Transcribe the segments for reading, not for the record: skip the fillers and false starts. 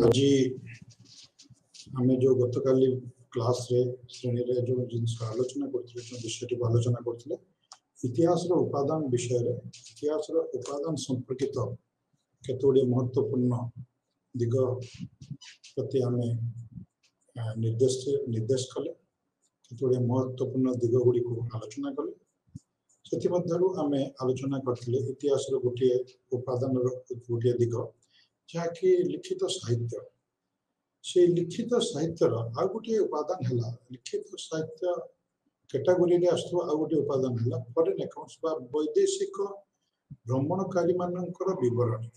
आज आम जो गतकाली क्लास रे श्रेणी रे जो जिनस आलोचना करथिले जो विषय को आलोचना करथिले इतिहास रो उपादान विषय रे इतिहास रो उपादान संपर्कित केतोडी महत्वपूर्ण दिग प्रति आमे निर्देश कले केतोडी महत्वपूर्ण दिग गुडी को आलोचना कले सेति मध्यरु आमे आलोचना करथिले इतिहास रो गोटे उपादान रो गोटे दिग जाकि लिखित साहित्य से लिखित साहित्य आ गोटे उपादान है लिखित साहित्य कैटेगोरी रे आस्तु आ गोटे उपादान है फॉरेन अकाउंट्स बा वैदेशिक भ्रमणकारी मानकर विवरणी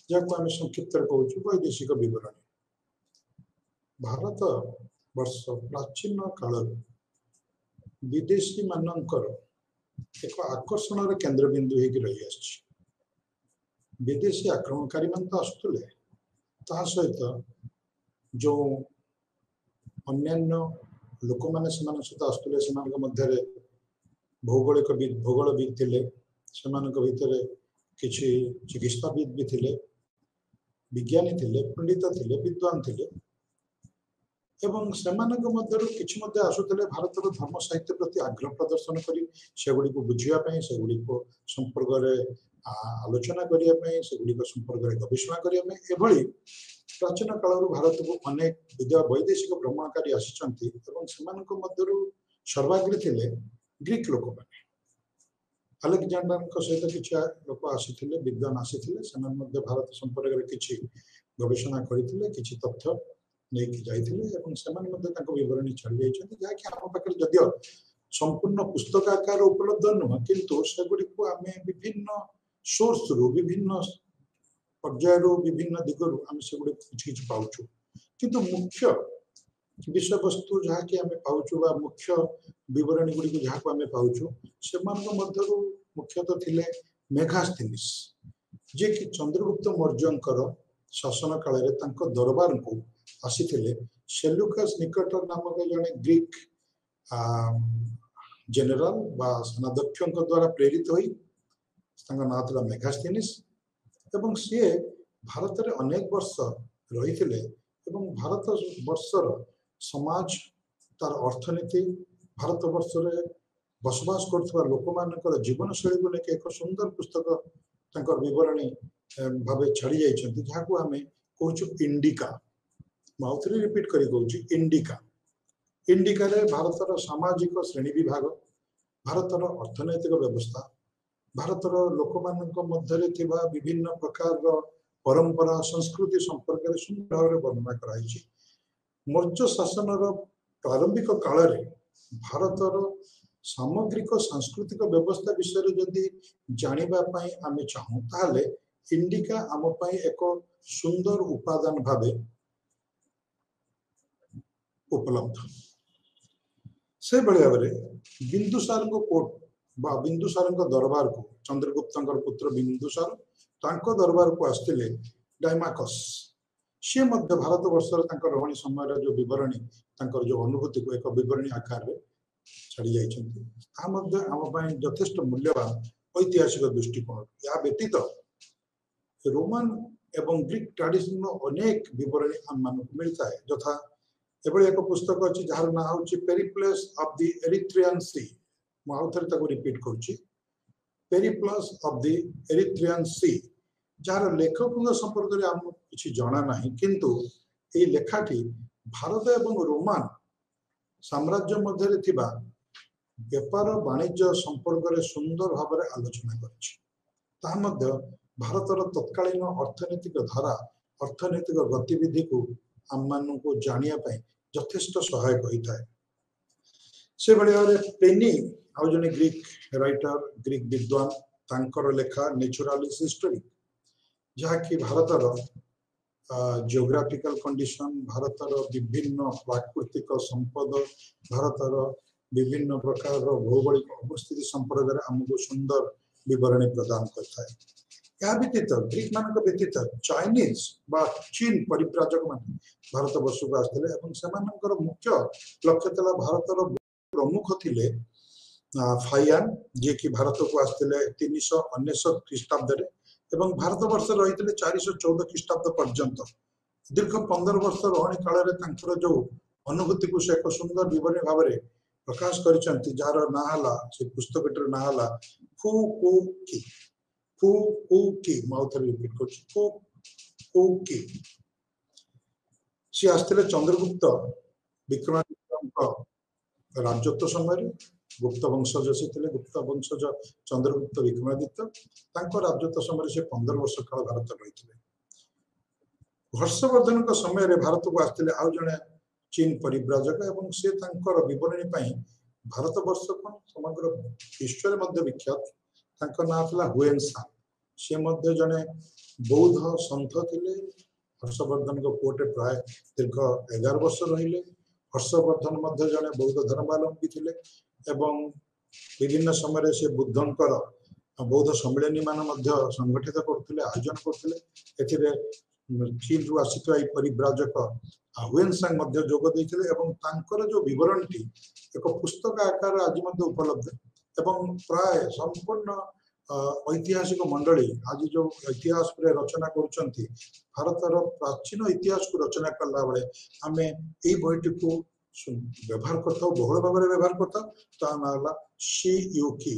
जाको आमे संक्षिप्त रे कहउछु वैदेशिक विवरणी भारत वर्ष प्राचीन काल विदेशी मानकर एक आकर्षण रे केंद्र बिंदु हे रही आछि विदेशी आक्रमणकारी मान तो आसुले ता सहित जो अन्यान्य लोक माने सहित आसुले मध्य भूगोलविद थिले भितर किछि चिकित्साविद भी थिले विज्ञानी थिले पंडित थिले विद्वान थिले एवं सेमानक मध्यरु किछि मध्य आसुतले भारतर धर्म साहित्य प्रति आग्रह प्रदर्शन करी सेगुडी को बुझिया पई सेगुडी को संपर्क रे आलोचना करिया पई सेगुडी को संपर्क रे गवेषणा करिया पई एभली प्राचीन काल भारत को अनेक वैदेशिक भ्रमणकारी आसिचंती एवं सेमानक मध्यरु सर्वाग्रे थिले ग्रीक लोक माने अलेक्जेंडर को सहित किछि लोक आसिथिले विद्वान आसिथिले सेमान मध्य भारत संपर्क रे किछि गवेषणा करिथिले किछि तथ्य लेके जाइथिले एवं सेमान मध्य ताको विवरणी छाडी जाइछन्ती जाकि हम पाकर जदियो संपूर्ण पुस्तक आकार उपलब्ध न किंतु सेगुडी को आमे विभिन्न सोर्स रु विभिन्न पर्याय रु विभिन्न दिगरु आमे सेगुडी किछ पाउछु किंतु मुख्य विषय वस्तु जहा कि आमे पाउछु बा मुख्य विवरणी गुडी को जहा को आमे पाउछु सेमान मध्यरु मुख्यतः थिले मेगास्थनीस जे कि चंद्रगुप्त मौर्यंकर शासन काल रे तांको दरबार को आसीथिले सेल्यूकस निकटर नामक जने ग्रीक जनरल बा सेनाध्यक्ष द्वारा प्रेरित होई तांका नाम था मेगास्थनीस एवं सी भारत रे अनेक वर्ष रही भारत वर्षर समाज तार अर्थनीति भारत वर्ष रे बसवास करथवा लोक मानकर जीवन शैली को लेके एक सुंदर पुस्तक तांकर विवरणी भाबे छाड़ी जाइछन्ती जाको हमें कहूछु इंडिका माउथरी रिपीट करी कहूछु इंडिका इंडिका रे भारतर सामाजिक श्रेणी विभाग भारतर अर्थनैतिक व्यवस्था भारतर लोक मानक मध्यरे थिबा विभिन्न प्रकार परंपरा संस्कृति संपर्क रे सुंदर भाव वर्णना कराई मौर्य शासन प्रारंभिक काल रे भारतर सामग्रिक सांस्कृतिक व्यवस्था विषय जदि जानिबा पई आमे चाहू ताले इंडिका आम पई एक सुंदर उपादान भावे उपलब्ध से भाव बिंदुसार कोर्ट बा बिंदुसार दरबार को चंद्रगुप्त पुत्र बिंदुसार तांको दरबार को आसते डायमाकस सी मध्य भारत वर्ष रवणी समय जो विवरणी जो अनुभूति को एक विवरणी आकार में छाड़ी जाम यथेष्ट मूल्यवान ऐतिहासिक दृष्टिकोण या व्यतीत रोमान एवं ग्रीक ट्रेडिशन अनेक विवरणी आम मान मिलता है यथा एभली एक पुस्तक अच्छी जार ना हूँ Periplus of the Erythraean sea मुझे रिपीट करुच्ची Periplus of the Erythraean sea जार लेखक संपर्क में आम किसी जना ना किंतु ये लेखाटी भारत एवं रोमान साम्राज्य मध्य थिबा व्यापार वाणिज्य संपर्क में सुंदर भाव में आलोचना कर भारतर तत्कालीन अर्थनैतिक धारा अर्थनैतिक गतिविधि को आम मान को जानिया यथेष्ट सहायक होता है से भाव प्लेनी आउ जने ग्रीक राइटर ग्रीक विद्वान तांकर लेखा नेचुरालिस्ट हिस्टोरी जहा कि भारतर जियोग्राफिकल कंडीशन भारतर विभिन्न प्राकृतिक संपद भारतर विभिन्न प्रकार भौगोलिक अवस्थिति संपर्क में आमको सुंदर विवरणी प्रदान करता है या व्यतीत ग्रीक मान व्यतीत चाइनीज बा चीन परिव्राजक मान भारत वर्ष को आसते मुख्य लक्ष्य था भारतर प्रमुख थिले फाइयान जे कि भारत को आसते 399 ख्रीष्टाब्द भारत वर्ष रही 414 ख्रीष्टाब्द पर्यंत दीर्घ 15 वर्ष रही काल जो अनुभूति को से एक सुंदर विवरणी भाव में प्रकाश कर जार ना से पुस्तक ना फुकुकी फुकुकी माउथरे रिपीट कर फुकुकी सी आसते चंद्रगुप्त विक्रमादित्य राजत्व समय गुप्त वंशज से गुप्त वंशज चंद्रगुप्त विक्रमादित्य राजत्व समय से 15 वर्ष काल भारत रही हर्षवर्धन समय रे भारत को आसते आउ जड़े चीन परिव्राजक एवं से विवरणी भारत वर्ष को समग्र विश्व में विख्यात ना था हुएन सांग से जड़े बौद्ध सन्थ थे हर्षवर्धन पुओटे प्राय दीर्घ 11 वर्ष रहिले हर्षवर्धन जड़े बौद्ध धर्मावलंबी थे एवं विभिन्न समय से बुद्धंकर बौद्ध सम्मिलनी मान संगठित करते आयोजन करते चीन रु आसी परिव्राजक हुएन सांग जोग देते जो विवरणी एक पुस्तक आकार आज उपलब्ध एवं प्राय संपूर्ण ऐतिहासिक मंडली आज जो इतिहास रचना कर भारत प्राचीन इतिहास को रचना कला बेले आम यही बहीटी को व्यवहार करता बहुल भाव में व्यवहार करता सी यूकी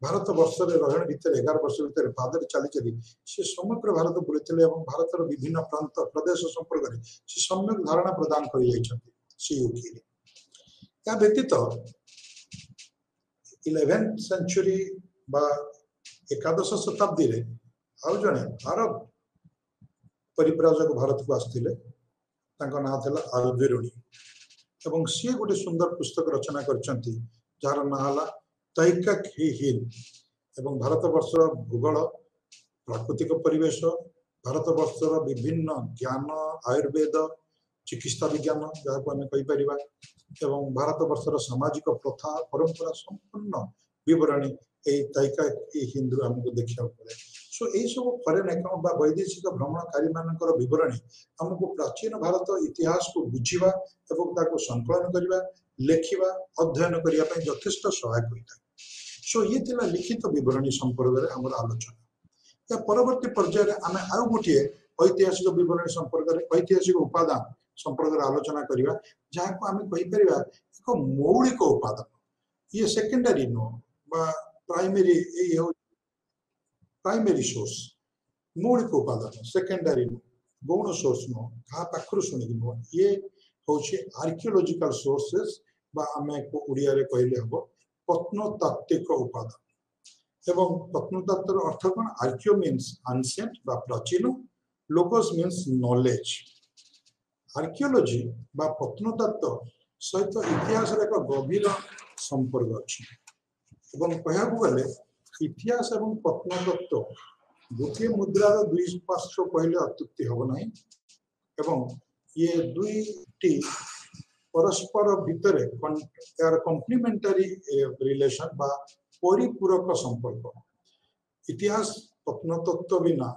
भारत वर्ष रहन भितर 11 वर्ष भितर पादरे चली चली से समग्र भारत बुलते भारत विभिन्न प्रांत प्रदेश संपर्क में से सम्यक धारणा प्रदान कर व्यतीत 11th सेंचुरी एकादश शताब्दी रे आउ जड़े अरब परिव्राजक भारत को आसते ना था अल्बेरुनी एवं सी गोटे सुंदर पुस्तक रचना जार ना तैकाक हिल एवं भारत वर्षर भूगोल प्राकृतिक परिवेश भारत वर्षर विभिन्न ज्ञान आयुर्वेद चिकित्सा विज्ञान जहाँ को आम कहीपर एवं भारत वर्षर सामाजिक प्रथा परंपरा संपूर्ण विवरणी तैकाक हिंदू आमको देखा पड़े सो यही सब फरेन अकाउंट वैदेशिक भ्रमणकारी मानकर विवरणी आमको प्राचीन भारत इतिहास को बुझा एवं संकलन करने लेखा अध्ययन करने यथेष्ट सहायक होता है सो ये थिला लिखित विवरणी संपर्क में आम आलोचना या परवर्ती पर्यायर आम आउ गोटे ऐतिहासिक विवरणी संपर्क में ऐतिहासिक उपादान संपर्क में आलोचना करवा जहाँ को आम कहीपर एक मौलिक उपादान ये सेकेंडरी नुह प्राइमरी प्राइमरी सोर्स मौलिक उपादान सेकेंडरी नुह गौण सोर्स नुह क्या पाखर शुणी नुह ये हूँ आर्कियोलॉजिकल सोर्सेस आम ओडिया कहले हम प्रत्नतात्विक उपादान एवं प्रत्नतात्व अर्थ कौन आर्कियो मीन्स एंशिएंट बा प्राचीन लोकस मीन्स नॉलेज आर्कियोलॉजी बा प्रत्नतात्व सहित इतिहास एक गभीर संपर्क अच्छी एवं कह गले इतिहास एवं प्रत्नतत्व गोटे मुद्रार दुई पार्श्व कहले अत्युक्ति हम ना एवं ये दुईटी परस्पर भितर यार कम्प्लीमेंटारी रिलेशन बा परिपूरक संपर्क इतिहास प्रत्नतत्व बिना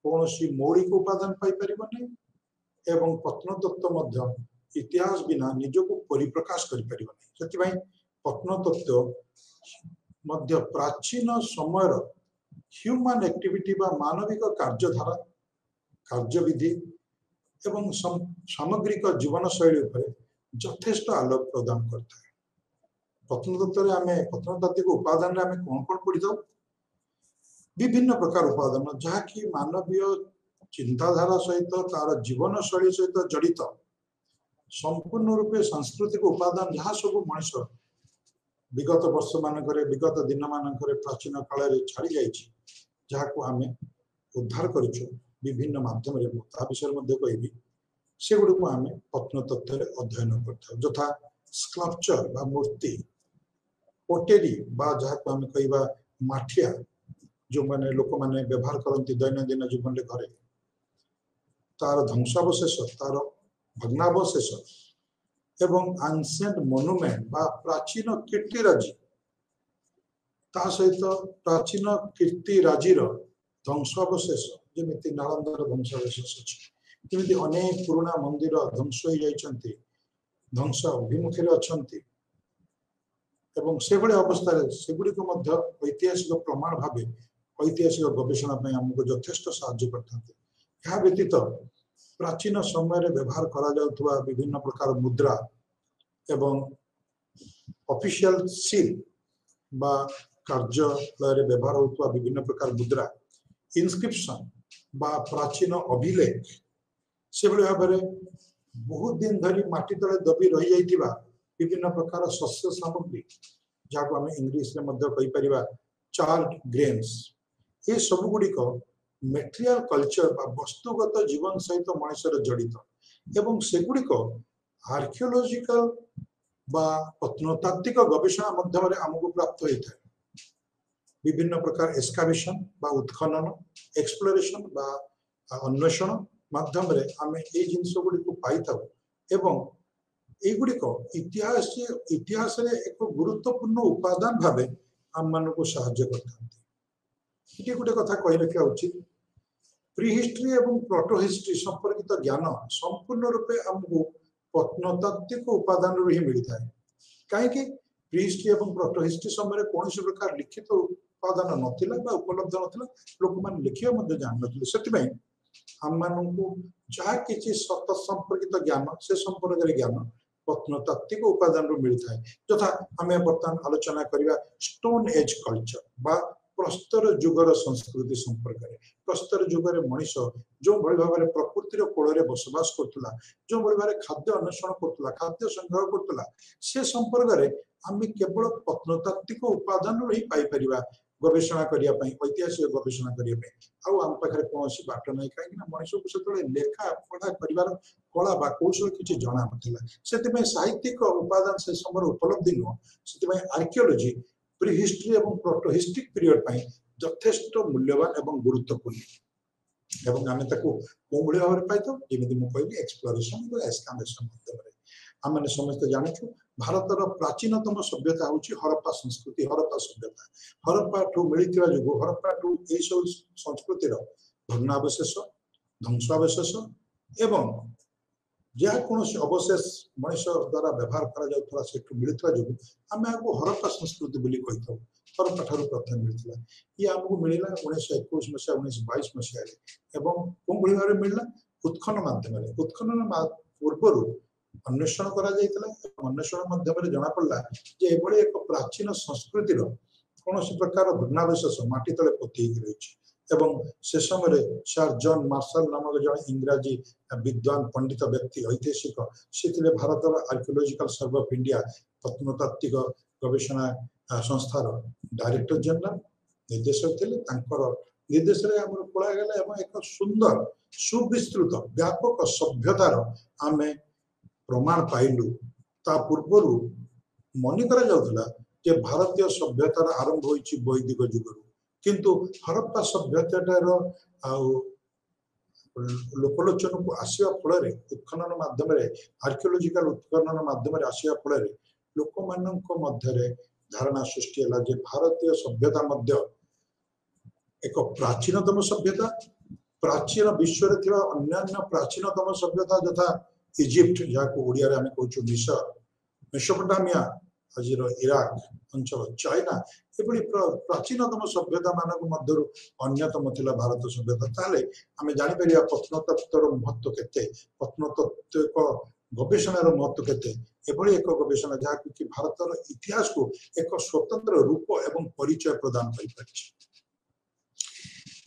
कौन सी मौलिक उपादान पाइपर नहीं एवं प्रत्नतत्व इतिहास बिना निजको परिप्रकाश कर प्रत्नतत्व प्राचीन समय ह्यूमन एक्टिविटी बा मानविक कार्यधारा कार्यविधि एवं सामग्रिक जीवन शैली यथेष्ट आलोक प्रदान करता है प्रत्नतत्व आम प्रत्नतात्विक उपादान आम कौन कौन पढ़ी था विभिन्न प्रकार उपादान जहाँकि मानवीय चिंताधारा सहित तार जीवन शैली सहित जड़ित संपूर्ण रूपे सांस्कृतिक उपादान जहाँ सब मनीष विगत वर्ष मानक विगत दिन मानक प्राचीन काल छाड़ी जहाँ को आम उद्धार करूँ विभिन्न माध्यम विषय कहि से गुड़ को आम प्रत्नतत्व अध्ययन करता यथा स्कल्पचर बा मूर्ति पोटेरी बा जहाँ को आम कह माठिया जो मैंने लोक मैंने व्यवहार करती दैनंदिन जीवन घरे तार ध्वंसावशेष तार भग्नावशेष एवं एंशिएंट मोनुमेंट बा प्राचीन कीर्तिराजी ता सहित प्राचीन कीर्तिराजीर ध्वंसावशेष जमी नालंदार ध्वंसावशेष अच्छी जमी अनेक पुराणा मंदिर ध्वंस हो जाती ध्वंस अभिमुखे अच्छा से अवस्था सेगुड़िक ऐतिहासिक प्रमाण भाव ऐतिहासिक गवेषणा आमको यथेष्ट साहाय्य करते व्यतीत प्राचीन समय व्यवहार करा जाउथुवा विभिन्न प्रकार मुद्रा एवं ऑफिशियल सील बा कार्यालय व्यवहार होता विभिन्न प्रकार मुद्रा इनस्क्रिप्शन बा प्राचीन अभिलेख से भाव में बहुत दिन धरी माटी तले दबी रही जाइतिबा विभिन्न प्रकार शस्य सामग्री जहाँ आम इंग्लीश में चार्ड ग्रेन्स ये सब गुड़िक मेटेरियल कल्चर बा वस्तुगत जीवन सहित मनुष्यर जड़ित एवं सेगुड़िक आर्कियोलॉजिकल बा प्रत्नतात्विक गवेषणा माध्यम आमको प्राप्त होता है विभिन्न प्रकार एक्सकावेशन बा उत्खनन एक्सप्लोरेशन बा अन्वेषण माध्यम आम ये जिनस गुड़ी पाई था एवं एगुड़िक इतिहास इतिहास एक गुरुत्वपूर्ण उपादान भाव आम मान को साहाय्य करते गोटे कथा कही रखा उचित प्री हिस्ट्री एवं प्रोटो हिस्ट्री संपर्कित ज्ञान संपूर्ण रूपे आमको प्रत्नतात्विक उपादान ही मिलता है कहीं प्री हिस्ट्री एवं प्रोटो हिस्ट्री समय कौन प्रकार लिखित उपादान नाला उपलब्ध नाला लोक मैंने लिखा जान ना आम मान जहाँ किसी सत संपर्कित ज्ञान से संपर्क ज्ञान प्रत्नतात्विक उपादान मिलता है यथा आम बर्तमान आलोचना करवा स्टोन एज कल्चर बा प्रस्तर जुगर संस्कृति संपर्क में प्रस्तर जुगर मनीष जो भाव में प्रकृतिर कोल बसवास करुला जो भाव में खाद्य अन्वेषण करुला खाद्य संग्रह करुला से संपर्क में आम केवल प्रत्नतात्विक उपादान ही पाई गवेषणा करने ऐतिहासिक गवेषणा करने आम पाखे कौन बाट ना कहीं मनीष को से लेखा पढ़ा कर कला बा कौशल किसी जना ना से साहित्यिक उपादान से समय उपलब्धि नुह से आर्कियोलोजी प्री हिस्ट्री एवं प्रोटो हिस्ट्रिक पीरियड यथेष्ट मूल्यवान एवं गुरुत्वपूर्ण एवं आम कौ भाव में पाई जमी मुझे एक्सप्लोरेशन और एक्सकावेशन आम मैंने समस्त जानूँ भारतर प्राचीनतम सभ्यता हूँ हरप्पा संस्कृति हरप्पा सभ्यता हरप्पा ठू मिलता जो हरप्पा ठू यह संस्कृतिर भग्नावशेष ध्वंसावशेष एवं जहाँ कौन अवशेष मनीष द्वारा व्यवहार कर मिलता जो आम आपको हरप्पा संस्कृति बोली कही था हरप्पा ठार प्रथम मिलता ये आमको मिलला 1921 मसीहा 1922 मसीह कौन भाव में मिलला उत्खनन माध्यम उत्खनन पूर्व अन्वेषण अन्वेषण माध्यम जना पड़ा जे एक प्राचीन संस्कृतिर कौन प्रकार भग्नावशेष माटी तले पोती रही एवं से समय सर जॉन मार्शल नामक जन इंग्राजी विद्वान पंडित व्यक्ति ऐतिहासिक से Bharat archaeological survey of India प्रत्नतात्विक गवेषणा संस्थार डायरेक्टर जनरल निर्देशक थे निर्देश पड़ागला एक सुंदर सुविस्तृत व्यापक सभ्यतार आम प्रमाण पाइलु ता पूर्व मन करा भारतीय सभ्यतार आरंभ होइछि वैदिक युगरू किंतु हरप्पा सभ्यतार लोकलोचन को आसवा फल उत्खनन माध्यम आर्कियोलॉजिकल उत्खनन माध्यम आसवा फल लोक मध्य धारणा सृष्टि है जे भारतीय सभ्यता मध्य एक प्राचीनतम सभ्यता प्राचीन विश्व अन्य प्राचीनतम सभ्यता यथा इजिप्ट जहाँ को ओडिया आम कहूँ मिसर मेसोपोटामिया आज इराक अंचल चाइना ये प्राचीनतम सभ्यता मान अन्यतम थिला भारत सभ्यता ताले आम जापर प्रत्नतत्वर महत्व केते प्रत्नतत्विक गवेषणार महत्व केते एभली एक गवेषणा जहाँ कि भारतर इतिहास को एक स्वतंत्र रूप एवं परिचय प्रदान कर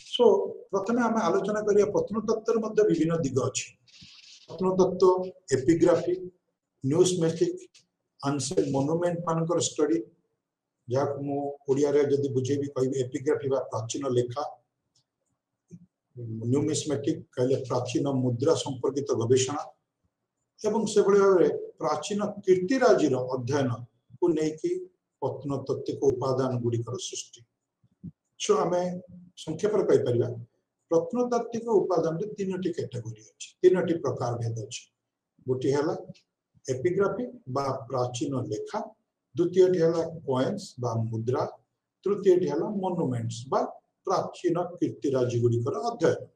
सो प्रथमे आम आलोचना करिया प्रत्नतत्वर मध्य विभिन्न दिग अछि प्रत्नतत्व एपिग्राफी न्यूस्मेटिक अनसेंट मोनुमेंट मानकर स्टडी जहाँ मुझे जदि बुझेबी कह एपिग्राफी प्राचीन लेखा न्यूमिस्मेटिक कहले प्राचीन मुद्रा संपर्कित गवेषणा एवं से भाव में प्राचीन कीर्तिराजीर अध्ययन को लेकिन प्रत्नतात्विक उपादान गुड़िकर सृष्टि सो आम संक्षेप कहीपर प्रत्नतात्विक उपादान तीनो कैटेगोरी अच्छी तीनो प्रकार भेद अच्छे गोटे है एपिग्राफी बा प्राचीन लेखा द्वितीय है कॉइन्स बा मुद्रा तृतीय है मोनुमेंट्स बा प्राचीन कीर्तिराजी गुड़िकर अध्ययन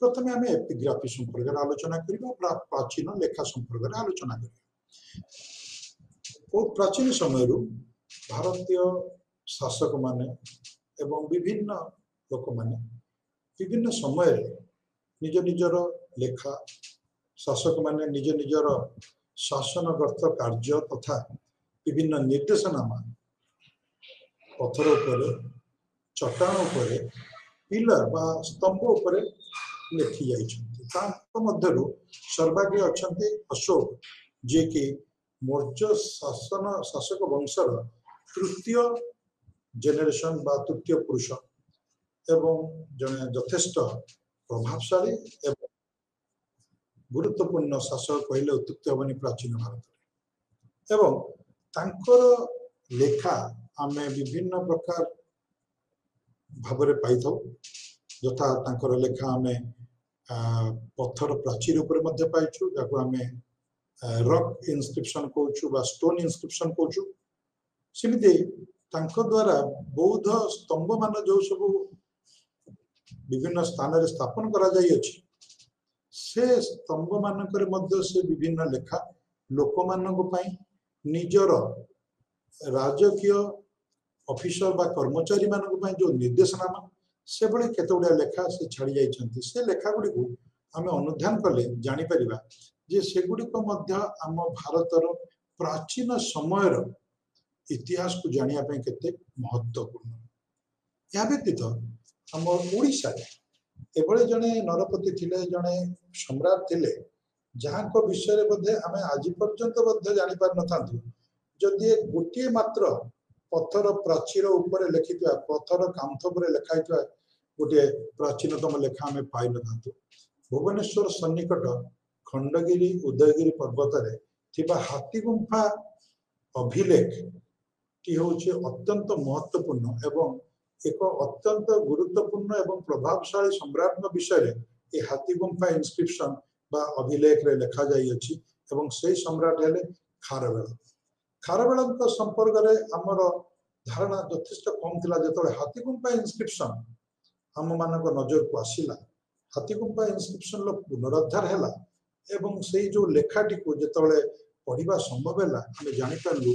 प्रथमे आम एपिग्राफी संपर्क आलोचना करबा प्राचीन लेखा संपर्क आलोचना करबा बहुत प्राचीन समय भारतीय शासक माने एवं विभिन्न लोक माने विभिन्न समय निज निजर लेखा शासक माने निज निजर शासनगत कार्य तथा विभिन्न निर्देशनामा पत्थर उपरे चट्टान उपरे पिलर बा स्तंभ उपरे लिखि जाइछन्ति। तांको मध्यरु सर्वाग्रे अछन्ति अशोक जे कि मौर्य शासक वंशर तृतीय जेनेरेशन बा तृतीय पुरुष एवं जने यथेष्ट प्रभावशाली एवं गुरुत्वपूर्ण शासक कहले उत्तुक्ति हेबनी प्राचीन भारत एवं तांकर लेखा आमे विभिन्न प्रकार भावरे पाइथौ यथा तांकर लेखा आमे पत्थर प्राचीर ऊपर मध्य पाइछु जाको आमे रॉक इंस्क्रिप्शन कहूछु बा स्टोन इंस्क्रिप्शन कहूछु सिमिते तांको द्वारा बौद्ध स्तंभ मान जो सब विभिन्न स्थान रे स्थापन करा जाई अछि से स्तंभ मानकर मध्य से विभिन्न लेखा लोक मानक पई निजर राजकीय ऑफिसर बा कर्मचारी मानक पई जो निर्देशनामा से बड़े केतोडा लेखा से छाड़ी जाई छंती से लेखा गुडी को हमें अनुध्यान करले जानि परिबा जे से गुडी को मध्य हम भारतर प्राचीन समयर इतिहास को जानिया पई केते महत्वपूर्ण या व्यतीत हम ओडिसा एभले जने नरपति थिले जने सम्राट थिले जहां को विषय रे बधे हमें आज पर्यंत बधे जानि पार नथांतु जदि गोटे मात्र पत्थर प्राचीर ऊपर लिखित पत्थर कांथ पर लिखाइथा गोटे प्राचीनतम लेखा हमें पाई नथांतु भुवनेश्वर सन्निकट खंडगिरी उदयगिरी पर्वत रे थिबा हाथी गुंफा अभिलेख टी होचे अत्यंत महत्वपूर्ण एवं एक अत्यंत गुरुत्वपूर्ण एवं प्रभावशाली सम्राट विषय ए हाथी गुंफा इंस्क्रिप्शन बा अभिलेख रे लिखा जाई अछि एवं से सम्राट हेले खारवेल खारवेल संपर्क रे हमर धारणा यथेष्ट कम थिला जतले हाथी गुंफा इंस्क्रिप्शन हम मानक नजर को आसिला हाथी गुंफा इंस्क्रिप्शन लो पुनरुद्धार हैला एवं से जो लेखाटी को जतले पढ़िबा संभव हैला हम जानि पारलु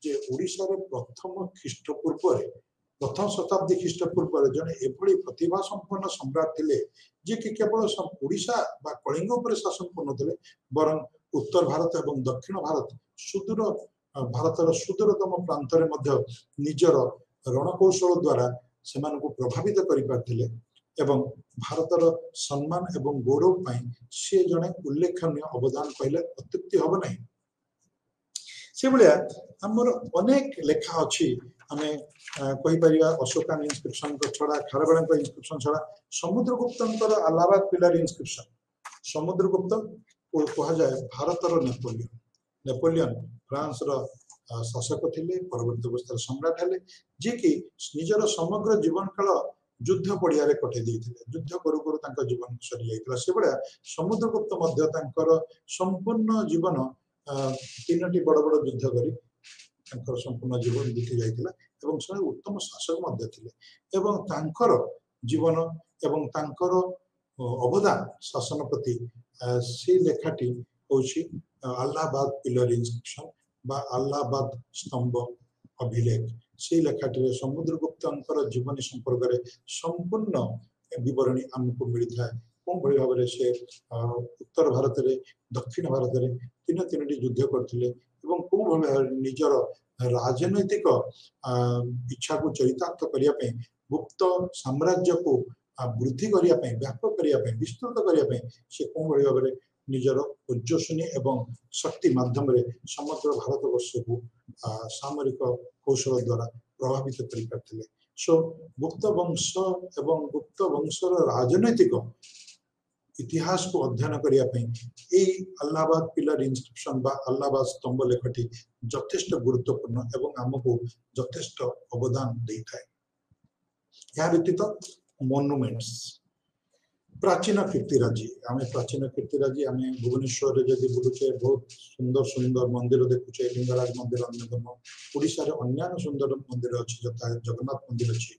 जे ओडिसा रे प्रथम ख्रीष्टपूर्व रे प्रथम शताब्दी ख्रीष्टपूर्व रे जने एभली प्रतिभा संपन्न सम्राट थिले जे कि केवल ओडिसा बा कलिंग पर शासन करनथिले बरं उत्तर भारत एवं दक्षिण भारत सुदूर भारतर सुदूरतम प्रांत रे मध्य निजर रणकौशल द्वारा सेमान को प्रभावित करि पारथिले एवं भारतर सम्मान एवं गौरव पई से जने उल्लेखनीय अवदान कहले अत्युक्ति हबो नहीं से भलिया हमर अनेक लेखा अछि हमें कहि परिया अशोकान इंस्क्रिप्शन को छडा खारवेल को इंस्क्रिप्शन छडा समुद्रगुप्तंकर अलाहाबाद पिलर इंस्क्रिप्शन समुद्रगुप्त को कहा जाए भारतर नेपोलियन नेपोलियन फ्रांस रो शासक थिले परवर्ती अवस्था सम्राट हेले जे कि निजर समग्र जीवन काल युद्ध पड़िया रे कटे देथिले युद्ध करू करू तांका जीवन सरी जाइतला से बडा समुद्रगुप्त मध्य तांकर संपूर्ण जीवन तीनटी बड़ बड़ युद्ध करी तांकर संपूर्ण जीवन बीती जाइतला एवं से उत्तम शासक मध्य थिले एवं तांकर जीवन एवं तांकर अवदान शासन प्रति से लेखाटी होछि अलाहाबाद पिलर इंस्क्रिप्शन बा अलाहाबाद स्तंभ अभिलेख से लेखाटी समुद्रगुप्तंकर जीवन संपर्क रे संपूर्ण विवरणी हमको मिलता है कोन भली भाबरे से उत्तर भारत रे दक्षिण भारत रे तीन तीनटी युद्ध करथिले एवं कोन भली निजर राजनैतिक इच्छा को चरितार्थ करिया पे गुप्त साम्राज्य को वृद्धि करिया पे व्यापक करिया पे विस्तृत करिया पे से कोन भली भाबरे निजर उज्जसनी एवं शक्ति माध्यम रे समग्र भारत वर्ष को सामरिक कौशल द्वारा प्रभावित करि करथिले सो गुप्त वंश एवं गुप्त वंशर राजनैतिक इतिहास को अध्ययन करिया पे ए अलाहाबाद पिलर इंस्क्रिप्शन बा अलाहाबाद स्तंभ लेखटी यथेष्ट गुरुत्वपूर्ण एवं हमको यथेष्ट अवदान देइथाय या व्यतीत मोनुमेंट्स प्राचीन कीर्तिराजी आमे प्राचीन कीर्तिराजी आमे भुवनेश्वर रे जदि बुलुचे बहुत सुंदर सुंदर मंदिर देखुचे लिंगराज मंदिर अन्यतम ओडिसा रे अन्यान्य सुंदर मंदिर अछि जता जगन्नाथ मंदिर अछि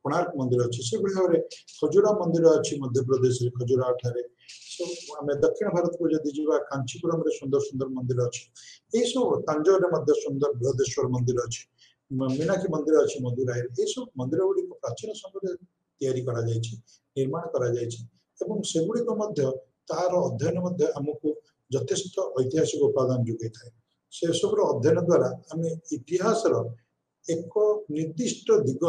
कोणार्क मंदिर अछि से भली भाबरे खजुरा मंदिर अछि मध्य प्रदेश रे खजुरा ठारे सो आमे दक्षिण भारत को जदि जीवा कांचीपुरम रे सुंदर सुंदर मंदिर अछि ए सब तंजौर रे मध्य सुंदर बृहदेश्वर मंदिर अछि मीनाक्षी मंदिर अछि मदुराई ए सब मंदिर गुडी प्राचीन समय रे तयारी करा जाय छी निर्माण करा जाय छी ଏବଂ ସେଗୁଡ଼ିକ ମଧ୍ୟ ତାର ଅଧ୍ୟयନ ମଧ୍ୟ ଆମକୁ ଯଥେଷ୍ଟ ऐतिहासिक उपादान जोगाई थाए से सब अध्ययन द्वारा आम इतिहास एक निर्दिष्ट दिग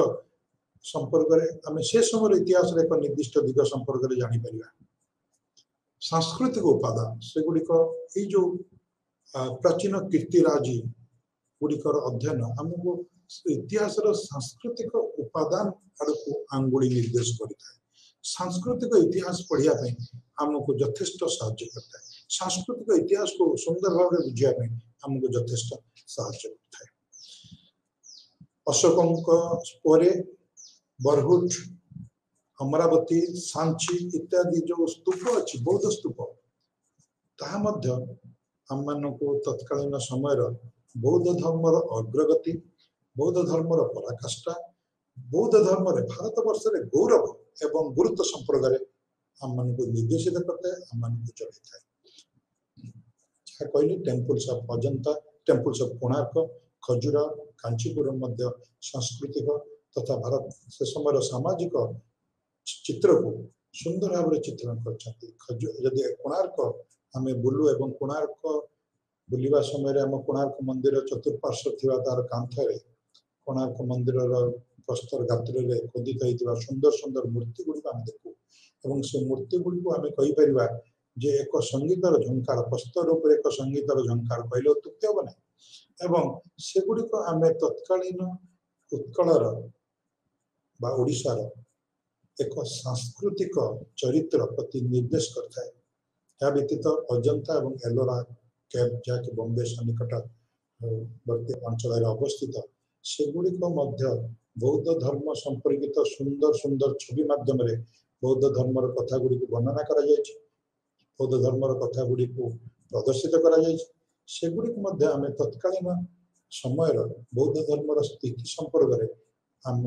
संपर्क आम से समय इतिहास एक निर्दिष्ट दिग संपर्क में जापर सांस्कृतिक उपादान सेगुड़िक ये जो प्राचीन कीर्तिराजी गुड़िकर अध्ययन आमको इतिहास सांस्कृतिक उपादान आड़क आंगुड़ी निर्देश करता है सांस्कृतिक इतिहास पढ़िया आमको यथेष्ट साहाय्य करता है सांस्कृतिक इतिहास को सुंदर भाव में बुझापी आमको यथेष्ट साहाय्य करता है अशोक बरहुट अमरावती सांची इत्यादि जो स्तूप अच्छी बौद्ध स्तूप ताहा मध्य आम को तत्कालीन समय बौद्ध धर्मर अग्रगति बौद्ध धर्मर पराकाष्ठा बौद्ध धर्म भारत वर्ष गौरव एवं गुरुत्व संपर्क में आम को निर्देशित करता है आम को चलता है जहाँ कहली temples of Ajanta temples of Konark Khajuraho Kanchipuram मध्य सांस्कृतिक तथा भारत से समय सामाजिक चित्र को सुंदर भाव में चित्रण कर कोणार्क आम बुलू एवं कोणार्क बुलवा समय आम कोणार्क मंदिर चतुर्पार्श्व थी तार कांथरे कोणार्क मंदिर प्रस्तर गात्र में खोदित होता सुंदर सुंदर मूर्ति गुड़िक आम देखू और से मूर्ति गुड़िक आम कहीपर जे एक संगीतर झंकार प्रस्तर उपर एक संगीतर झंकार कहले अत्युक्ति हम ना एवं सेगुड़िक आम तत्कालीन उत्कलर बा ओडिशार एक सांस्कृतिक चरित्र प्रति निर्देश करता है या व्यतीत अजंता और एलोरा केव जहाँकि बॉम्बे निकटवर्ती अंचल अवस्थित सेगुड़िक बौद्ध धर्म संपर्कित सुंदर सुंदर छवि माध्यम बौद्ध धर्मर कथा गुड़ी वर्णना करा जायछि बौद्ध धर्मर कथा गुड़ी प्रदर्शित करा जायछि सेगुड़िक आम तत्कालीन समय बौद्ध धर्मर स्थिति संपर्क में आम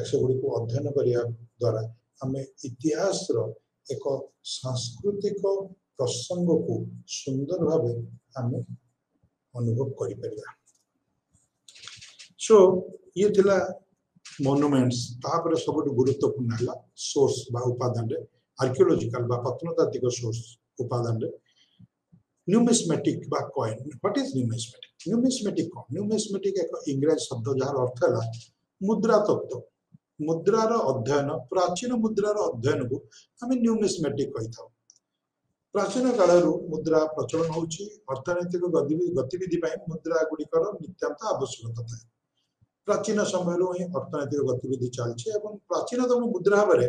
सेगुड़ी अध्ययन करने द्वारा आम इतिहास एक सांस्कृतिक प्रसंग को सुंदर भाव आम अनुभव कर सो ये थिला मोनुमेंट्स तापर सब गुरुत्वपूर्ण है सोर्स बा उपादान आर्कियोलॉजिकल बा प्रत्नतात्विक सोर्स उपादान न्यूमिस्मेटिक बा coin what is numismatic numismatic एक इंग्रजी शब्द जार अर्थ है मुद्रा तत्व मुद्रार अध्ययन प्राचीन मुद्रार अध्ययन को आम न्यूमिस्मेटिक कही था प्राचीन काल मुद्रा प्रचलन होची अर्थनैतिक गतिविधि मुद्रा गुड़िकर नित्यांत आवश्यकता था प्राचीन समय ही अर्थनैतिक गतिविधि चलती प्राचीनतम मुद्रा भाव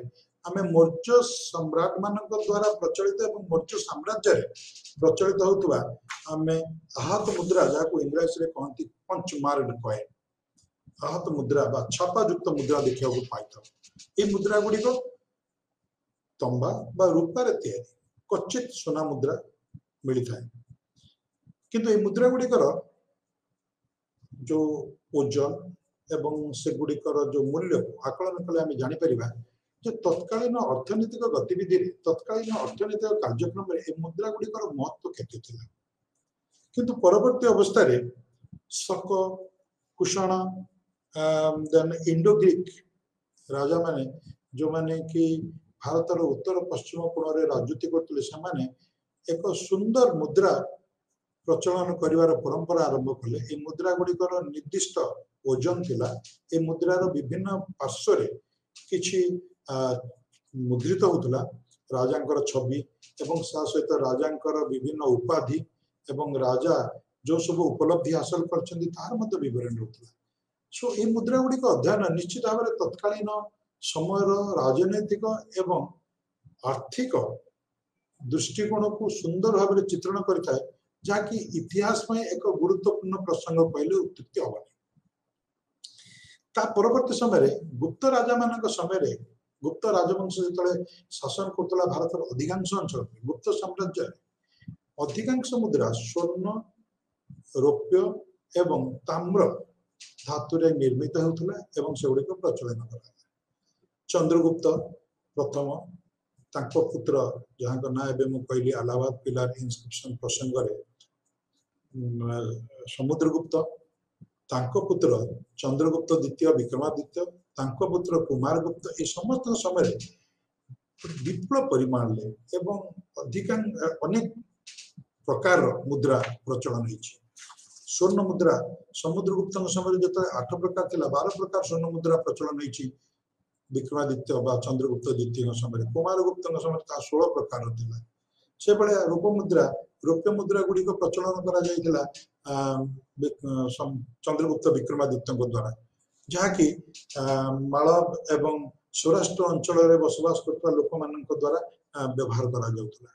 आम मौर्य सम्राट मान द्वारा प्रचलित मौर्य साम्राज्य प्रचलित होता आम आहत मुद्रा जहाँ इंग्रजी में कहती पंच मार्क्ड कॉइन आहत मुद्रा बा छापायुक्त मुद्रा देखा पाई था ये मुद्रा गुड़िक तंबा बा रूपार तैयारी क्वचित सोना मुद्रा मिलता है किंतु ये मुद्रा गुड़िकर जो ओजन एवं से गुड़िकर जो मूल्य को आकलन कले आम जापर जे तत्कालीन अर्थनैतिक गतिविधि तत्कालीन अर्थनैतिक कार्यक्रम में मुद्रा गुड़िकर महत्व केते थिला किंतु परवर्ती अवस्था रे शक कुषाण देन इंडो ग्रीक राजा माने जो माने कि भारतर उत्तर पश्चिम कोण में राजनीति करते एक सुंदर मुद्रा प्रचलन करिवार परंपरा आरंभ कले ए मुद्रा गुड़िकर निर्दिष्ट ओजन थिला ए मुद्रार विभिन्न पार्श्व किछि मुद्रित होतला राजांकर छवि एवं सा सहित राजांकर विभिन्न उपाधि एवं राजा जो सब उपलब्धि हासिल करछन्ती तार मध्य विवरण होतला सो ए मुद्रा गुड़िक अध्ययन निश्चित भाव में तत्कालीन समय राजनैतिक एवं आर्थिक दृष्टिकोण को सुंदर भाव में चित्रण करता है जहाँकि इतिहास में एक गुरुत्वपूर्ण प्रसंग कहले उत्युक्ति हम परवर्ती समय गुप्त राजा मान समय गुप्त राजवंश जो शासन करता भारत अधिकांश अंचल गुप्त साम्राज्य अधिकांश मुद्रा स्वर्ण रौप्य एवं ताम्र धातु निर्मित होता से गुड़िक प्रचलन कर चंद्रगुप्त प्रथम तांको पुत्र जहाँ ना एवं मुझे कहली अलाहाबाद पिलार इनस्क्रिप्शन प्रसंग समुद्रगुप्त तांको पुत्र चंद्रगुप्त द्वितीय विक्रमादित्य तांको पुत्र कुमारगुप्त ये समस्त समय विपुल परिमाण एवं अधिकांश अनेक प्रकार मुद्रा प्रचलन होइछि। स्वर्ण मुद्रा समुद्रगुप्त समय जो 8 प्रकार थिला 12 प्रकार स्वर्ण मुद्रा प्रचलन होइछि। विक्रमादित्य बा चंद्रगुप्त द्वितीय समय कुमारगुप्त समय 16 प्रकार थिला। से बळे रौप्य मुद्रा गुडी को प्रचलन करा जायतिला चंद्रगुप्त विक्रमादित्य द्वारा, जहाँकि मालव एवं सौराष्ट्र अंचल में बसवास करता लोक मान द्वारा व्यवहार करा जाउतला।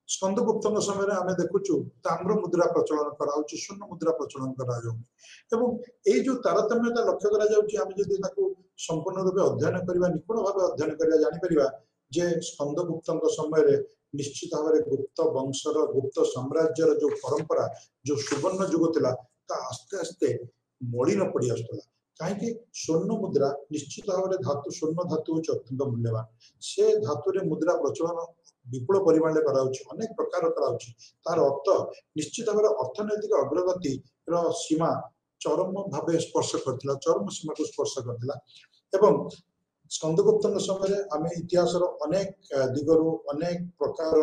स्कंदगुप्त समय आम देखुचु ताम्र मुद्रा प्रचलन करा स्वर्ण मुद्रा प्रचलन करा एवं ये जो तारतम्यता लक्ष्य करा जाउची आम जदि ताकू संपूर्ण रूप अध्ययन करबा निपुण भाव अध्ययन करबा जानि परिबा जे स्कंदगुप्त समय रे निश्चित भाव गुप्त वंशर गुप्त साम्राज्यर जो परंपरा जो सुवर्ण युग थिला ता आस्ते आस्ते मलिन पड़ी आसुला। कहीं स्वर्ण मुद्रा निश्चित भाव में धातु स्वर्ण धातु अत्यंत मूल्यवान से धातु मुद्रा प्रचलन विपुल परिमाण में अनेक प्रकार तार अर्थ निश्चित भाव अर्थनैतिक अग्रगति सीमा चरम भाव स्पर्श करथिला, चरम सीमा को स्पर्श करथिला। एवं स्कंदगुप्त समय आम इतिहास अनेक दिगरु अनेक प्रकार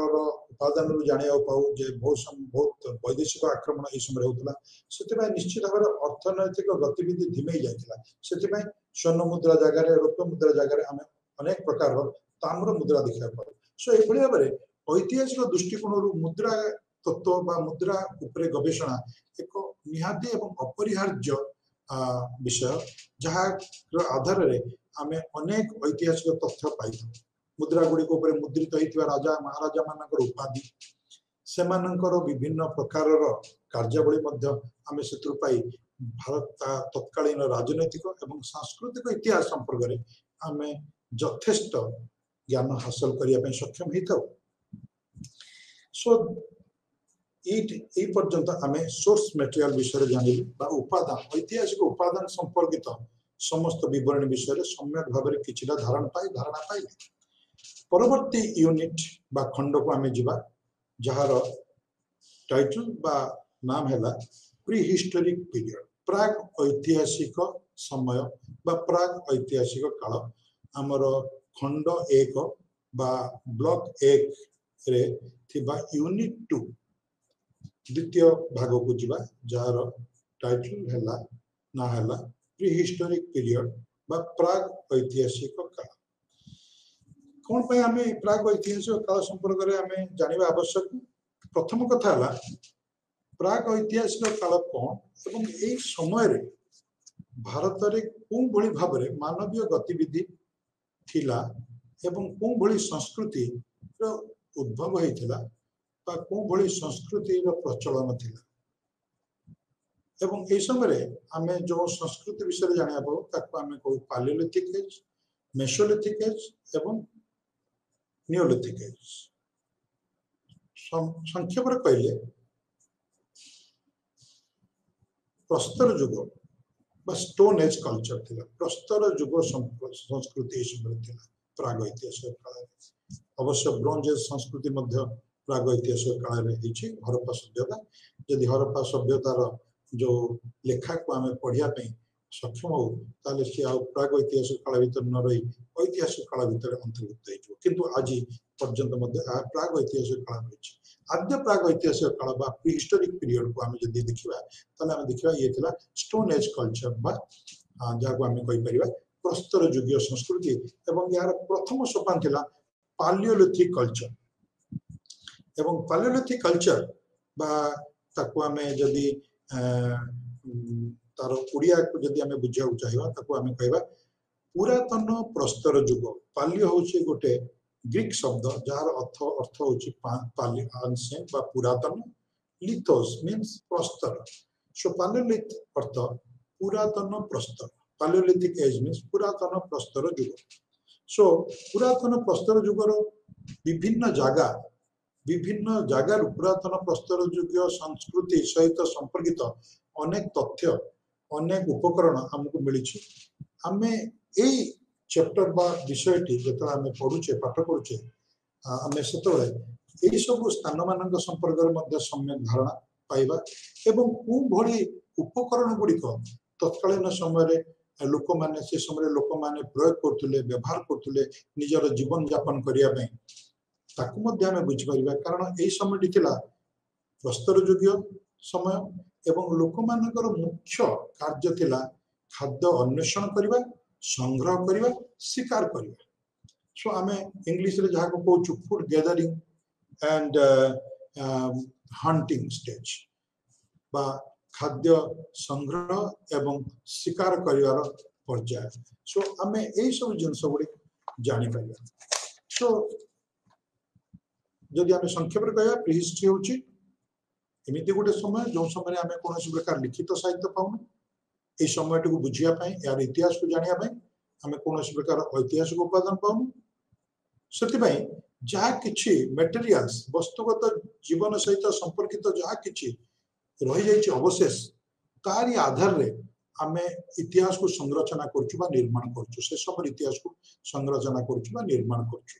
उपादान जाना पाऊ जे बहुत वैदेशिक आक्रमण यह समय होता से निश्चित भाव अर्थनैतिक गतिविधि धिमे जाता से स्वर्ण मुद्रा जगार रौप्य मुद्रा जगार आम अनेक प्रकार ताम्र मुद्रा देखा पाऊ। सो ये भाव में ऐतिहासिक दृष्टिकोण मुद्रा तत्व बा मुद्रा उपरे गवेषणा एक निहाती एवं अपरिहार्य विषय जहाँ आधार रे आमे अनेक ऐतिहासिक तथ्य पाई। मुद्रा गुड़िक मुद्रित होता राजा महाराजा मान उपाधि सेमानंकर विभिन्न प्रकार कार्यावली आमे से पाई भारत तत्कालीन राजनैतिक एवं सांस्कृतिक इतिहास संपर्क में आमे यथेष्ट ज्ञान हासिल करने सक्षम होता। सो ये पर्यंत आमे सोर्स मटेरियल विषय जानिलु उपादान ऐतिहासिक उपादान संपर्कित समस्त विवरण विषय सम्यक भाव में किछिटा धारणा पाई। परवर्ती यूनिट बा खंड को आमे जिबा जहार टाइटल बा नाम हैला प्री हिस्टोरिक पीरियड प्राग ऐतिहासिक समय बा प्राग ऐतिहासिक काल। आमर खंड 1 बा ब्लॉक 1 रे थिबा यूनिट 2 द्वितीय भाग को जिबा जहार टाइटल हैला ना हैला प्री हिस्टोरिक पीरियड बा प्राग ऐतिहासिक काल। कौन पे आमे प्राग ऐतिहासिक काल संपर्क रे आमे जानिबा आवश्यक। प्रथम कथा हला प्राग ऐतिहासिक काल कौन एवं एई समय रे भारत रे कोन भली भाव रे मानवीय गतिविधि थिला एवं कोन भली संस्कृति रो उद्भव होइथिला बा कोन भली संस्कृति रो प्रचलन थिला एवं ए समय आमे जो संस्कृति विषय जानिया पाऊ ताको आमे कहू पालियोलिथिक एज, मेसोलिथिक एज एवं नियोलिथिक एज। संक्षेप रे कहले प्रस्तर युग बा स्टोन एज कल्चर थिला। प्रस्तर युग संस्कृति समय थिला प्राग ऐतिहासिक काल। अवश्य ब्रोंज एज संस्कृति मध्य प्राग ऐतिहासिक काल रे हिची। हरप्पा सभ्यता यदि हरप्पा सभ्यतार जो लेखा को आमे पढ़िया पे सक्षम हो ताले से प्राग ऐतिहासिक काल भीतर न रही ऐतिहासिक काल भीतर अंतर्भुक्त हो किंतु आज पर्यंत मध्य प्राग ऐतिहासिक काल रही। आद्य प्राग ऐतिहासिक काल बा प्री हिस्टोरिक पीरियड को आमे जदी देखिबा ताले आमे देखिबा ये थिला स्टोन एज कल्चर बा जा को आमे कहि परिबा प्रस्तर युगीय संस्कृति एवं यार प्रथम सोपान थिला पालियोलिथिक कल्चर। एवं पालियोलिथिक कल्चर बा ताको आमे जदी तार उड़िया को जदी आमे बुझिया चाहिबा ताको आमे कहबा पुरातन प्रस्तर युग। पालियो होची गोटे ग्रीक शब्द जार अर्थ होची पाली एंशिएंट बा पुरातन। लिथोस मींस प्रस्तर। सो पालियोलिथ अर्थ पुरातन प्रस्तर। पालियोलिथिक एज मींस पुरातन प्रस्तर युग। सो पुरातन प्रस्तर युगर विभिन्न जगार पुरातन प्रस्तर युग संस्कृति सहित संपर्कित अनेक तथ्य अनेक उपकरण हमको मिली। आमे एई चैप्टर बा विषयटी जत आमे पढुचे पाठ पढुचे आमे सेतोले एई सब स्थान मानक संपर्क मध्ये सम्यक धारणा पाइबा एवं को भली उपकरण गुड़िक तत्कालीन समय लोक माने से समय लोक माने प्रयोग करथुले व्यवहार करथुले निजर जीवन यापन करिया पई ताकू मध्ये हमें बुझ परिबा कारण एई समयटी थिला प्रस्तर युगीय समय एवं लोक मानकर मुख्य कार्य थिला खाद्य अन्वेषण करिबा संग्रह करिबा शिकार करिबा सो आमे इंग्लिश रे जहा को कहू food gathering and hunting stage बा खाद्य संग्रह एवं शिकार करिवार पर्याय सो आमे एई सब जिंस गुडी जानि परिबा सो जदि आमे संक्षेप रे कहया प्रीहिस्ट्री होची एमिति गोटे समय जो समय आमे कोनोसी प्रकार लिखित साहित्य पाउनु ए समयटू बुझिया पई यार इतिहास को जानिया पई आमे कोनोसी प्रकार ऐतिहासिक उपादान पाउनु सेति पई जहा किछि मटेरियल्स वस्तुगत जीवन सहित संपर्कित जहा किछि रही जाइछि अवशेष तारी आधार रे आमे इतिहास को संरचना करछु बा निर्माण करछु से सब इतिहास को संरचना करछु बा निर्माण करछु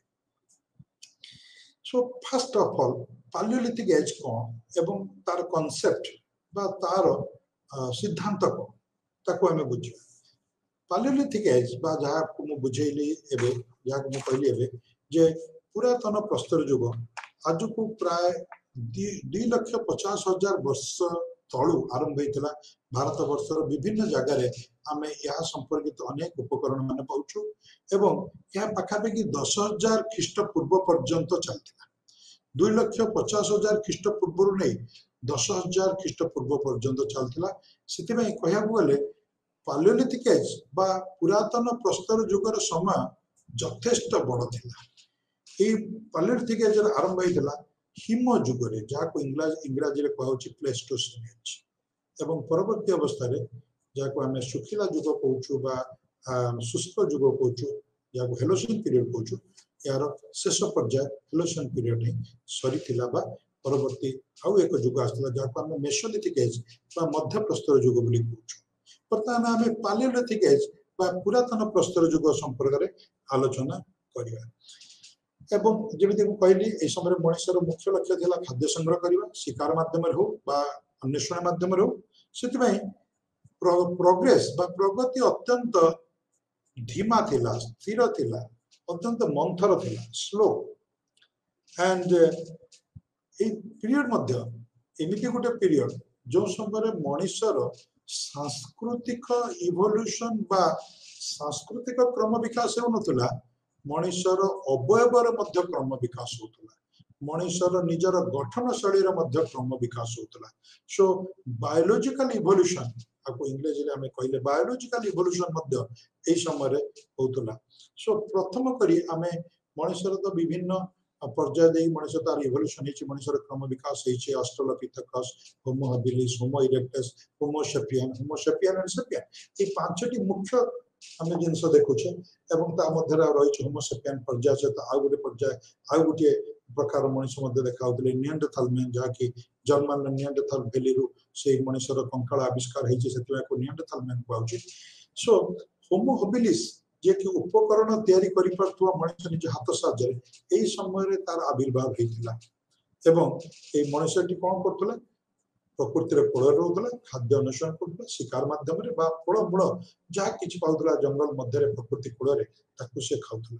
so first of all palaeolithic age कोन एवं तार कांसेप्ट बा तार सिद्धांत को ताको हमें बुझिया पैलियोलिथिक एज बा जहा को मु बुझेइली एबे जहा को मु कहली एबे जे पुरातन प्रस्तर युग आज को प्राय 2,50,000 वर्ष तळु आरंभ होइतला भारत वर्षर विभिन्न जगह रे आमे या संपर्कित अनेक उपकरण माने पाउछु एवं या पाखापाखि 10,000 ख्रीष्ट पूर्व पर्यंत चलतिला 2,50,000 ख्रीष्ट पूर्व नै 10,000 ख्रीष्ट पूर्व पर्यंत चलतिला सेति में कहया गले पैलियोलिथिक एज बा पुरातन प्रस्तर युगर समय यथेष्ट बड़ थिला ए पैलियोलिथिक एज आरंभ होइतला हिम युग रे जाको इंग्रजी रे कहउची प्लेस्टोसीन एज एवं परवर्ती अवस्था रे जाको हमें सुखिला युग कहउछु बा शुष्क युग कहउछु जाको हेलोसिन पीरियड कहउछु यार शेष पर्याय हेलोसिन पीरियड नै सरी थिला बा परवर्ती आउ एक युग आस्तला जाको हमें मेसोलिथिक एज बा मध्य प्रस्तर युग बोली कहउछु वर्तमान हमें पैलियोलिथिक एज बा पुरातन प्रस्तर युग संपर्क रे आलोचना करिया एवं जेमिति को कहली ए समय मनुष्यर मुख्य लक्ष्य थिला खाद्य संग्रह करिवा शिकार माध्यम रे हो बा अन्वेषण माध्यम रे हो सेति भाई प्रोग्रेस बा प्रगति अत्यंत धीमा थिला स्थिर थिला अत्यंत मंथर थिला स्लो एंड ए पीरियड मध्य एमिति गोटे पीरियड जो समय मनुष्यर सांस्कृतिक इवोल्यूशन बा सांस्कृतिक क्रम विकास हो नथुला मनुष्यर अवयवर मध्य क्रम विकास होतला मनुष्यर निजर गठन शैली रे मध्य क्रम विकास होतला सो बायोलॉजिकल इवोल्यूशन आपको इंग्लिश रे हमें कहले बायोलॉजिकल इवोल्यूशन मध्य ए समय रे होतला सो प्रथम करी हमें मनुष्यर तो विभिन्न पर्याय दे मनुष्य तार इवोल्यूशन हिची मनुष्यर क्रम विकास हिची Australopithecus homo habilis homo erectus homo sapien and sapien ए पांचटी मुख्य हमें जिनस देखुछे एवं ता मध्य रही होमो सेपियन पर्याय सहित आउ गोटे पर्याय आउ गोटे प्रकार मनुष्य मध्य देखाउतले निएंडरथल मैन जहा कि जर्मन निएंडरथल वैली रु से मनुष्यर कंकाल आविष्कार हेछि सेतबा को निएंडरथल मैन कहउछि सो होमो हैबिलिस जे कि उपकरण तयारी करि परथुवा मनुष्य निज हाथ साजरे एई समय रे तार आविर्भाव हेतिला एवं ए मनुष्यटी कोन करथले प्रकृति रे फल रोदला खाद्य अन्वेषण करथला शिकार माध्यम रे बा फल मूल जहा किछ पाउथला जंगल मध्य रे प्रकृति फल रे ताकु से खाउथला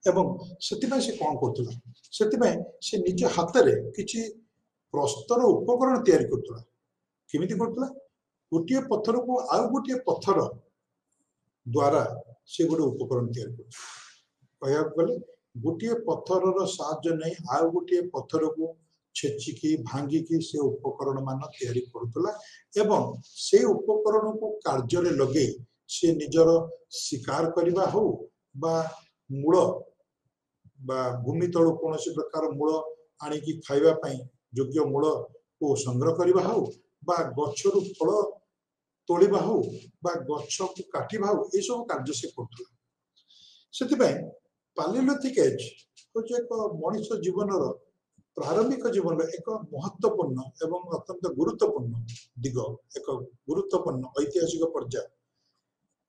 एवं सेति से कोन करथला सेति से निज हाथ रे किछ प्रस्तर उपकरण तयारी करथला केमिति करथला गोटिए पत्थर को आउ गोटिए पत्थर द्वारा से गोटे उपकरण तैयार कहया गले गोटे पत्थर साहाय्य नहीं आउ गोटे पत्थर को छेचिकी भांगिकी से उपकरण मान तैयारी करुला एवं से उपकरण को कार्य रे लगे से निजर शिकार करबा हो बा मूल बा भूमि तळु कोनोसी प्रकार मूल आनी की खाइबा पई योग्य मूल को संग्रह करबा हो बा गछरु फल तोड़िबा हो बा गछ को काटिबा हो ए सब कार्य से करथला सेति पई पैलियोलिथिक एज को जे एक मनुष्य जीवन रो प्रारंभिक जीवन एक महत्वपूर्ण एवं अत्यंत गुरुत्वपूर्ण दिग एक गुरुत्वपूर्ण ऐतिहासिक पर्याय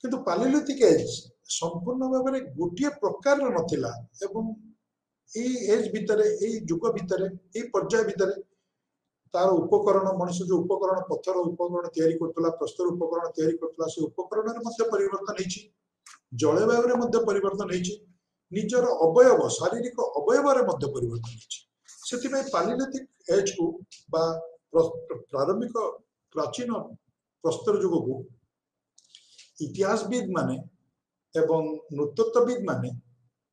किंतु पैलियोलिथिक एज संपूर्ण भाव में गोटे प्रकार नथिला एवं ए एज भितरे ए युग भितरे ए पर्याय भितरे तार उपकरण मनुष्य जो उपकरण पत्थर उपकरण तैयारी करतला प्रस्तर उपकरण तैयारी करतला से उपकरण रे मध्ये परिवर्तन हेछि जलवायु रे मध्ये परिवर्तन हेछि निजर अवयव शारीरिक अवयव रे मध्ये परिवर्तन हेछि सेति में पालियोलिथिक एज को बा प्रारंभिक प्राचीन प्रस्तर युग को इतिहासविद माने एवं नृतत्वविद माने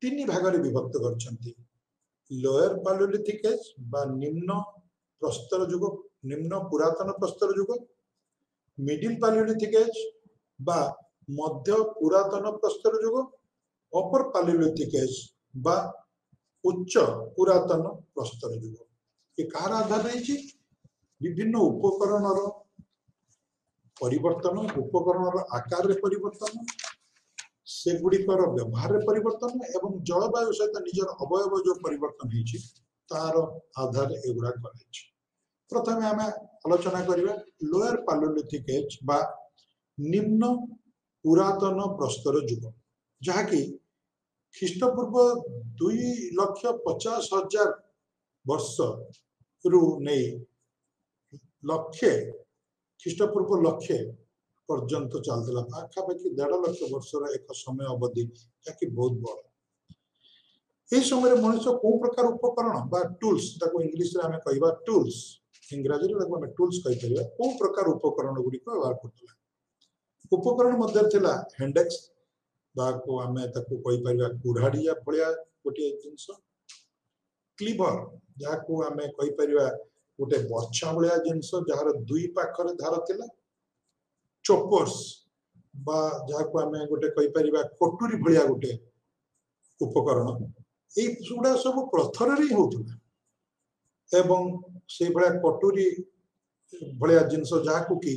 तीन भाग रे विभक्त करछंती लोअर पालियोलिथिक एज बा निम्न प्रस्तर युग निम्न पुरातन प्रस्तर युग मिडिल पालियोलिथिक एज बा मध्य पुरातन प्रस्तर युग अपर पालियोलिथिक एज बा उच्च पुरातन प्रस्तर युग ये कार आधार रही विभिन्न उपकरणर परिवर्तन उपकरणर आकार रे परिवर्तन से गुड़िकर व्यवहार रे परिवर्तन एवं जलवायु सहित निजर अवयव जो परिवर्तन होइछि तार आधार एगुड़ा कराइछि प्रथमे आमे आलोचना करिबा लोअर पालियोलिथिक एज बा निम्न पुरातन प्रस्तर युग जहा कि ख्रीष्टपूर्व 2,50,000 वर्ष रु नहीं लक्षे ख्रीष्टपूर्व लक्षे पर्यंत चलता पाखापाखि 1.5 लाख वर्षर एक समय अवधि जहाँकि बहुत बड़ यह समय मनुष्य कौ प्रकार उपकरण बा टूल्स ताको इंग्लिश रे आमे कहबा टूल्स इंग्रजी रे ताको आमे टूल्स कहि परिबा कौ प्रकार उपकरण गुडी को व्यवहार करतला उपकरण मध्य थिला हैंडेक्स बा को आमे ताको कहि परिबा कुढ़ाड़िया भलिया गोटे जिंस क्लीवर जाको आमे कहि परिबा गोटे बर्छा भलिया जिंस जहार दुई पाखरे धार थिला चोपर्स बा जाको आमे गोटे कहि परिबा कोटुरी भलिया गोटे उपकरण ए सुडा सब पत्थर रे होतला एवं से भलिया कोटुरी भलिया जिंस जाको कि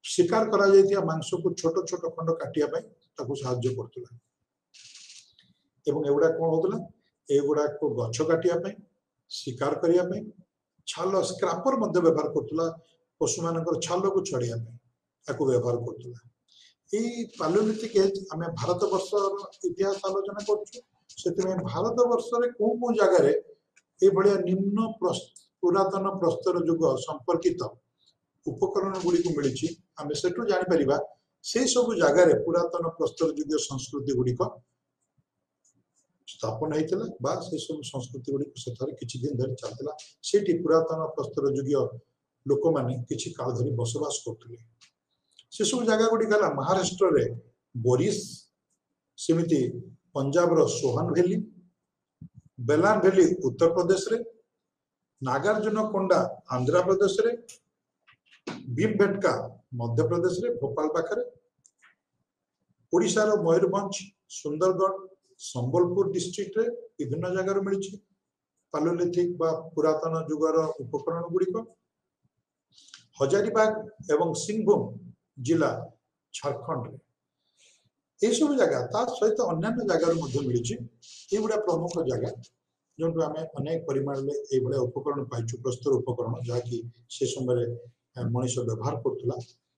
शिकार करा जाइतिया मांस को छोट छोट खंड काटिया पय ताको सहाय्य करतला एवं एगुडा कोन होतला एगुडा को गछ काटिया पय शिकार करिया पय छाल स्क्रैपर मध्य व्यवहार करतला पशु मानकर छाल को छड़िया पय ताको व्यवहार करतला ए पालियोलिथिक एज आमे भारत वर्षर इतिहास आलोचना करछु सेति में भारत वर्ष रे को जगह रे ए भलिया निम्न पुरातन प्रस्तर युग संपर्कित उपकरण गुडी को मिलिछि आमे सेटु जानि परिबा से सब जगह रे पुरातन प्रस्तर युग संस्कृति गुडी को स्थापन हेतला बा से सब संस्कृति गुडी को सेथारे किछि दिन धरि चलतला सेठी पुरातन प्रस्तर युग लोक माने किछि काल धरि बसवास करथले से सब जगह गुडी गला महाराष्ट्र रे बोरिस सेमिति पंजाब रो सोहन वैली बेलान वैली उत्तर प्रदेश रे नागार्जुन कोंडा आंध्र प्रदेश रे भीमबेटका मध्य प्रदेश रे भोपाल पाखरे ओडिशा रो मयूरभंज सुंदरगढ़ संबलपुर डिस्ट्रिक्ट रे विभिन्न जगह मिली पालियोलिथिक बा पुरातन युगर उपकरण गुडी को हजारीबाग एवं सिंहभूम जिला झारखंड रे ए सब जगह ता सहित अन्य जगह मिली ये गुड़ा प्रमुख जगह जो आम अनेक परिमाण में ये उपकरण पाइछु प्रस्तर उपकरण जहाँकि से समय मनुष्य व्यवहार करथुला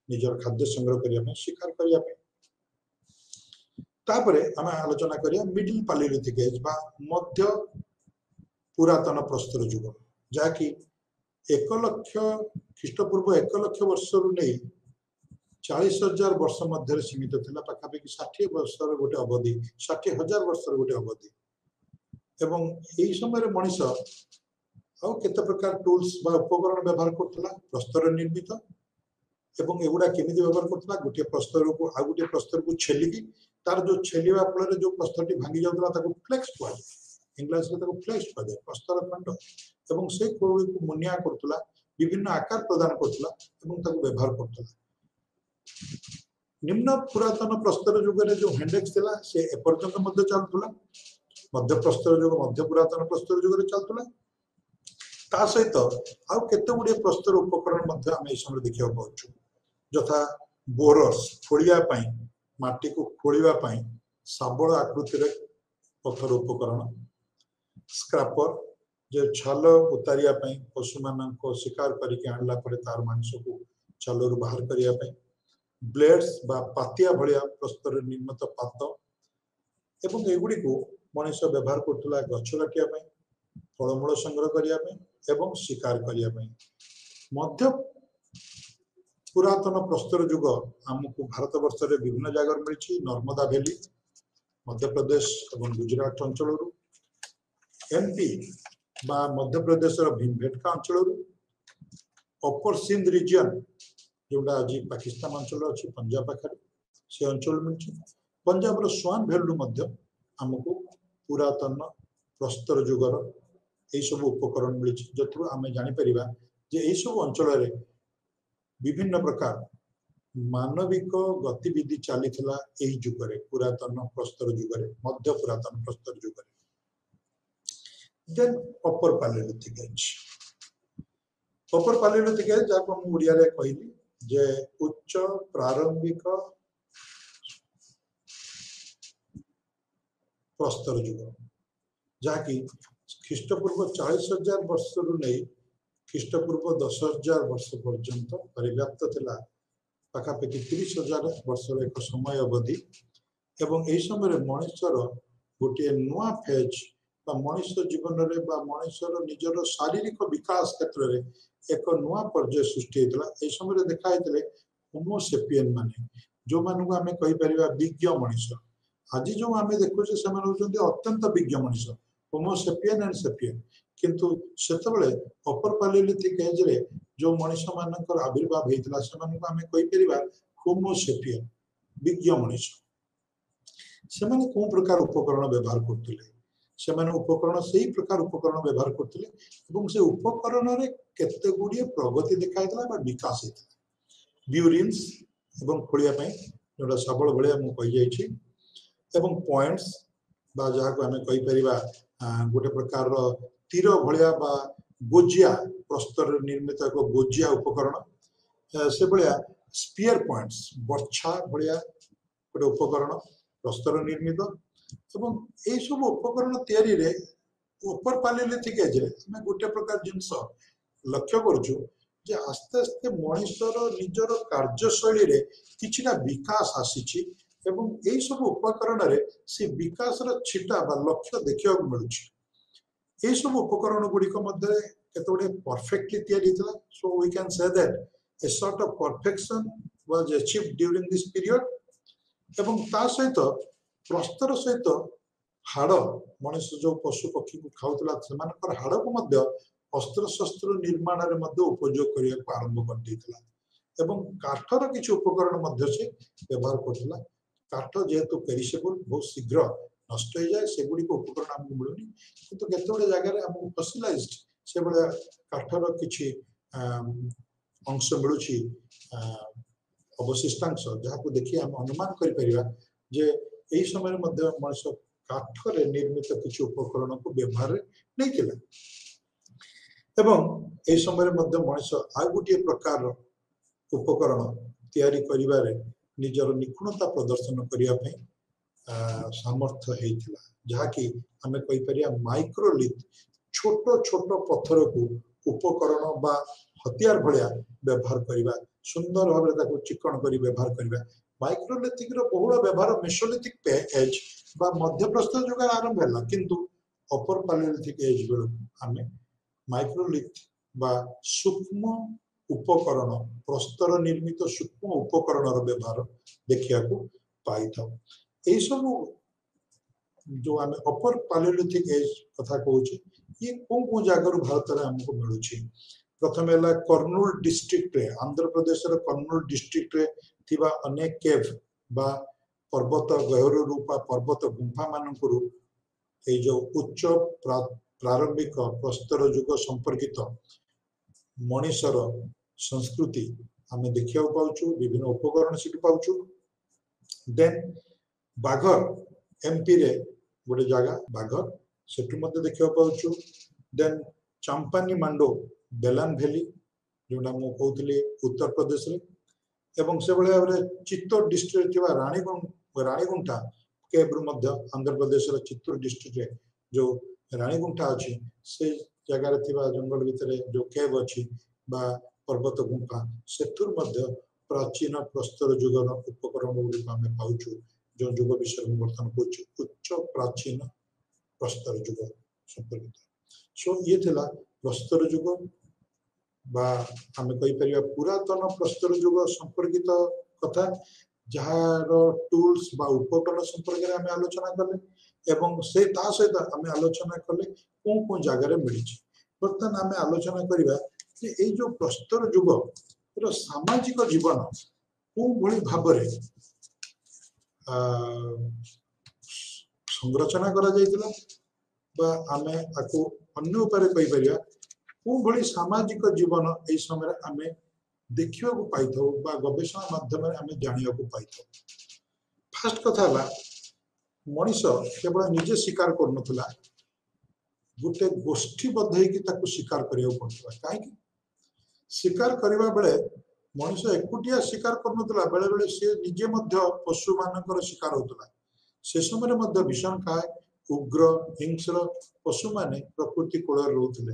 निजर खाद्य संग्रह करने शिकार करने तापरे आम आलोचना करिया मिडिल पालियोलिथिक एज बा मध्य पुरातन प्रस्तर युग जहाँकि 1 लाख ख्रीष्टपूर्व 1 लाख वर्ष रु नहीं 40,000 वर्ष मध्य सीमित थिला पाखापाखि 60 वर्षर गोटे अवधि 60,000 वर्षर गोटे अवधि एवं यही समय मनुष्य आउ केते प्रकार टूल्स बा उपकरण व्यवहार करथला प्रस्तर निर्मित एवं एगुडा केमिति व्यवहार करथला गोटे प्रस्तर को आ गोटे प्रस्तर को छेलिकी तार जो छेलिवा फल जो प्रस्तरटी भांगी जाउतला ताको फ्लेक्स कहै इंग्लिश रे ताको फ्लेक्स कहै प्रस्तर खंड एवं से कोळी को मुनिया करथला विभिन्न आकार प्रदान करथला एवं ताको व्यवहार करथला निम्न पुरातन प्रस्तर युग रे जो हैंडेक्स थिला से एपर्यंत मध्य चलथला मध्य प्रस्तर युग मध्य पुरातन प्रस्तर युग रे चलथला ता सहित आउ केते गुडे प्रस्तर उपकरण मध्य हम ए समय देखिया पाउछु जथा बोरस खोलिया पई माटी को खोलिवा पई साबळ आकृति रे पत्थर उपकरण स्क्रैपर जे छाल उतारिया पई पशु मानन को शिकार करके आनला परे तार मांस को छालरु बाहर करिया पई ब्लेड्स बा पातिया भलिया प्रस्तर निर्मित पात एवं एगुडी को मनुष्य व्यवहार करथला गछ काटिया पई फलमूल संग्रह करने एवं शिकार करने मध्य पुरातन प्रस्तर युग आमको भारत वर्ष में विभिन्न जगह मिली नर्मदा वैली मध्य प्रदेश और गुजरात अंचल एमपी बा मध्य प्रदेश भीमबेटका अंचल अपर सिंध रीजन जोटा आज पाकिस्तान अंचल अच्छी पंजाब पाखे से अंचल मिली पंजाब स्वान भैलू आमको पुरातन प्रस्तर युगर यही सब उपकरण मिली जो आम जापर जे सब अंचल विभिन्न प्रकार मानविक गतिविधि चली जुगरे पुरातन प्रस्तर युगरे मध्य पुरातन प्रस्तर युगरे then upper palaeolithic age upper palaeolithic age जहाँ हम ओडिया रे कहली जे उच्च प्रारंभिक प्रस्तर युग जहाँकि ख्रीष्टपूर्व 40,000 वर्ष रु नहीं ख्रीष्टपूर्व 10,000 वर्ष पर्यंत परिव्याप्त थिला पाखापाखि 30,000 वर्षर एक समय अवधि एवं यही समय मनुष्यर गोटे नुआ फेज मनुष्य जीवन में मनुष्यर निजर शारीरिक विकास क्षेत्र में एक नुआ पर्याय सृष्टि होता है समय देखाई होमोसेपियन माने जो मानू आम कहीपर विज्ञ मनुष्य आज जो आम देखुचे से अत्यंत विज्ञ मनुष्य होमोसेपियन एंड सेपियन किंतु सेतबेले अपर पैलियोलिथिक एज रे जो मनुष्य मानकर आविर्भाव होता से आम कहीपर होमोसेपियन विज्ञ मनुष्य से कौ प्रकार उपकरण व्यवहार करते से उपकरण से ही प्रकार उपकरण व्यवहार करते से उपकरण केते गुड़िए प्रगति देखा विकास होता ब्यूरिन्स एवं खोलिया जो सबल भाया मुझे एवं पॉइंट्स बा जहाँ को आम कहीपर गोटे प्रकार तीर भाया गोजिया प्रस्तर निर्मित एक गोजिया उपकरण से भाया स्पीयर पॉइंट्स बर्छा भाया गोटे उपकरण प्रस्तर निर्मित एवं यही सब उपकरण तैयारी रे अपर पैलियोलिथिक एज रे गोटे प्रकार जिनस लक्ष्य करूँ जे आस्ते आस्ते मनुष्यर निजर कार्यशैली रे किछिटा विकास आसी एवं यही सब उपकरण रे से विकास छिटा बा लक्ष्य देखा मिलूँ यही सब उपकरण गुड़िक केते परफेक्टली तैयारी थिला so we can say that a sort of perfection was achieved during this period एवं ता सहित प्रस्तर सहित हाड़ मनुष्य जो पशु पक्षी को खाऊला से हाड़ को अस्त्र शस्त्र निर्माण में उपयोग करने को आरंभ कर एवं काठर किसी उपकरण से व्यवहार करता काठ जेहेतु पेरिसेबल बहुत शीघ्र नष्ट हो जाए से गुड़िक उपकरण आमको मिलूनी किंतु केते जगह आमको फसिलाइज्ड से भाया काठर किसी अंश मिलूची अवशिष्टांश जहाँ को देखिए आम अनुमान कर यही समय मनुष्य काठरे निर्मित किसी उपकरण को व्यवहार नहीं किला एवं यही समय मनुष्य आ गोटे प्रकार उपकरण तैयारी करिवारे निजर निपुणता प्रदर्शन करने सामर्थ्य होता जहाँकि आम कहीपर माइक्रोलिथ छोट छोट पत्थर को उपकरण बा हथियार भाया व्यवहार करवा सुंदर भाव चिकन कर व्यवहार करवा माइक्रोलिथिक बहुल व्यवहार मेसोलिथिक एज बा मध्य प्रस्तर युग आरंभ है किंतु अपर पैलियोलिथिक एज बेलू आम माइक्रोलिथ बा सूक्ष्म उपकरण प्रस्तर निर्मित सूक्ष्म उपकरण व्यवहार देखा पाई था यही सब जो आम अपर पैलियोलिथिक एज कथा कहूँ ये कौ कौ जगार भारत में आमको मिलूँ प्रथम है कर्नूल डिस्ट्रिक्ट रे आंध्र प्रदेश कर्नूल डिस्ट्रिक्ट रे थिबा अनेक केव बा पर्वत गहरु पर्वत गुंफा मानकरू ये जो उच्च प्रारंभिक प्रस्तर युग संपर्कित मनुष्यर संस्कृति आम देखा पाचु विभिन्न उपकरण सीखी पाचु देन बाघर एमपी रे गोटे जगह बाघर सेठू देखा पाचु देन चंपानी मांडो बेलान भैली जोटा मुझे कहती उत्तर प्रदेश रे एवं से भाया चित्तौड़ डिस्ट्रिक्ट रानीगुंठा केब्रु आंध्र प्रदेश चित्तौड़ डिस्ट्रिक्ट जो रानीगुंठा अच्छी से जगार जंगल भितर जो केव अच्छी पर्वत गुंफा से प्राचीन प्रस्तर युगर उपकरण गुड़िक आम पाचु जो युग विषय में बर्तमान कहूँ उच्च प्राचीन प्रस्तर युग संपर्कित सो ये थिला प्रस्तर युग बा आमे कहि परिया पुरातन प्रस्तर युग संपर्कित कथा जार टूल्स बा उपकरण संपर्क में आमे आलोचना कले एवं से ता सहित आमे आलोचना कले कोन कोन जगह रे मिली छी। बर्तमान आमे आलोचना करिबा जे ए जो प्रस्तर युग रो सामाजिक जीवन कोन भली भाबरे संरचना करा जायतिला बा आमे आको अन्य उपाय कहि परिया कोन भली सामाजिक जीवन ए समय आमे देखियो को पाइथो बा गवेषणा माध्यम रे आमे जानियो को पाइथो। फर्स्ट कथा ला मनीष केवल निजे शिकार करनथला गोटे गोष्ठीबद्ध होगी ताको शिकार करियो पड़तला काहे कि शिकार करबा बेले मनीष एकुटिया शिकार करनथला बेले बेले से निजे मध्य पशु मानकर शिकार होतला से समय मध्य भीषण काय उग्र हिंस्र पशु माने प्रकृति कोल रहउतले